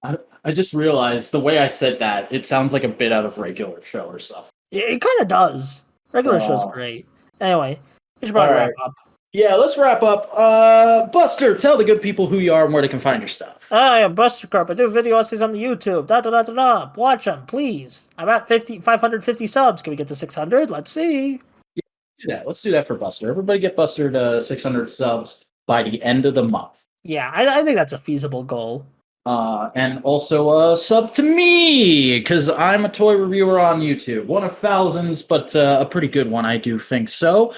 Speaker 1: I just realized the way I said that, it sounds like a bit out of regular show or stuff.
Speaker 2: Yeah, it kind of does. Regular show's great. Anyway, we should probably wrap up.
Speaker 1: Yeah, let's wrap up. Buster, tell the good people who you are and where they can find your stuff.
Speaker 2: I am Buster Carp. I do video essays on the YouTube. Watch them, please. I'm at 550 subs. Can we get to 600? Let's see.
Speaker 1: Yeah, let's do that for Buster. Everybody get Buster to 600 subs by the end of the month.
Speaker 2: Yeah, I think that's a feasible goal.
Speaker 1: And also sub to me, because I'm a toy reviewer on YouTube. One of thousands, but a pretty good one, I do think so.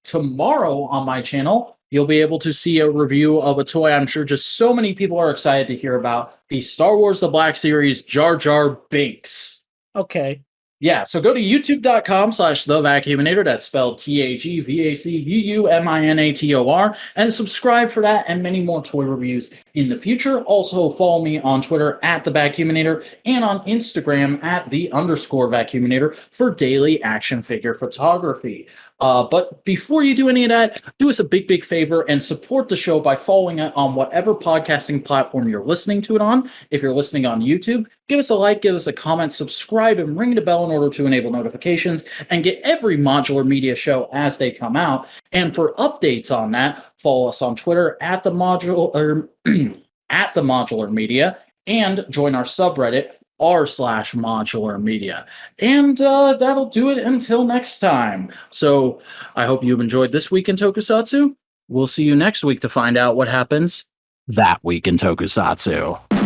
Speaker 1: Tomorrow on my channel, you'll be able to see a review of a toy I'm sure just so many people are excited to hear about. The Star Wars The Black Series Jar Jar Binks.
Speaker 2: Okay.
Speaker 1: Yeah, so go to youtube.com/thevacuuminator, that's spelled THEVACVUMINATOR, and subscribe for that and many more toy reviews in the future. Also follow me on Twitter at @thevacuuminator and on Instagram at @the_vacuuminator for daily action figure photography. But before you do any of that, do us a big favor and support the show by following it on whatever podcasting platform you're listening to it on. If you're listening on YouTube, give us a like, give us a comment, subscribe, and ring the bell in order to enable notifications and get every Modular Media show as they come out. And for updates on that, follow us on Twitter at the Modular Media and join our subreddit r/modular media. And that'll do it until next time. So I hope you've enjoyed this week in Tokusatsu. We'll see you next week to find out what happens that week in Tokusatsu.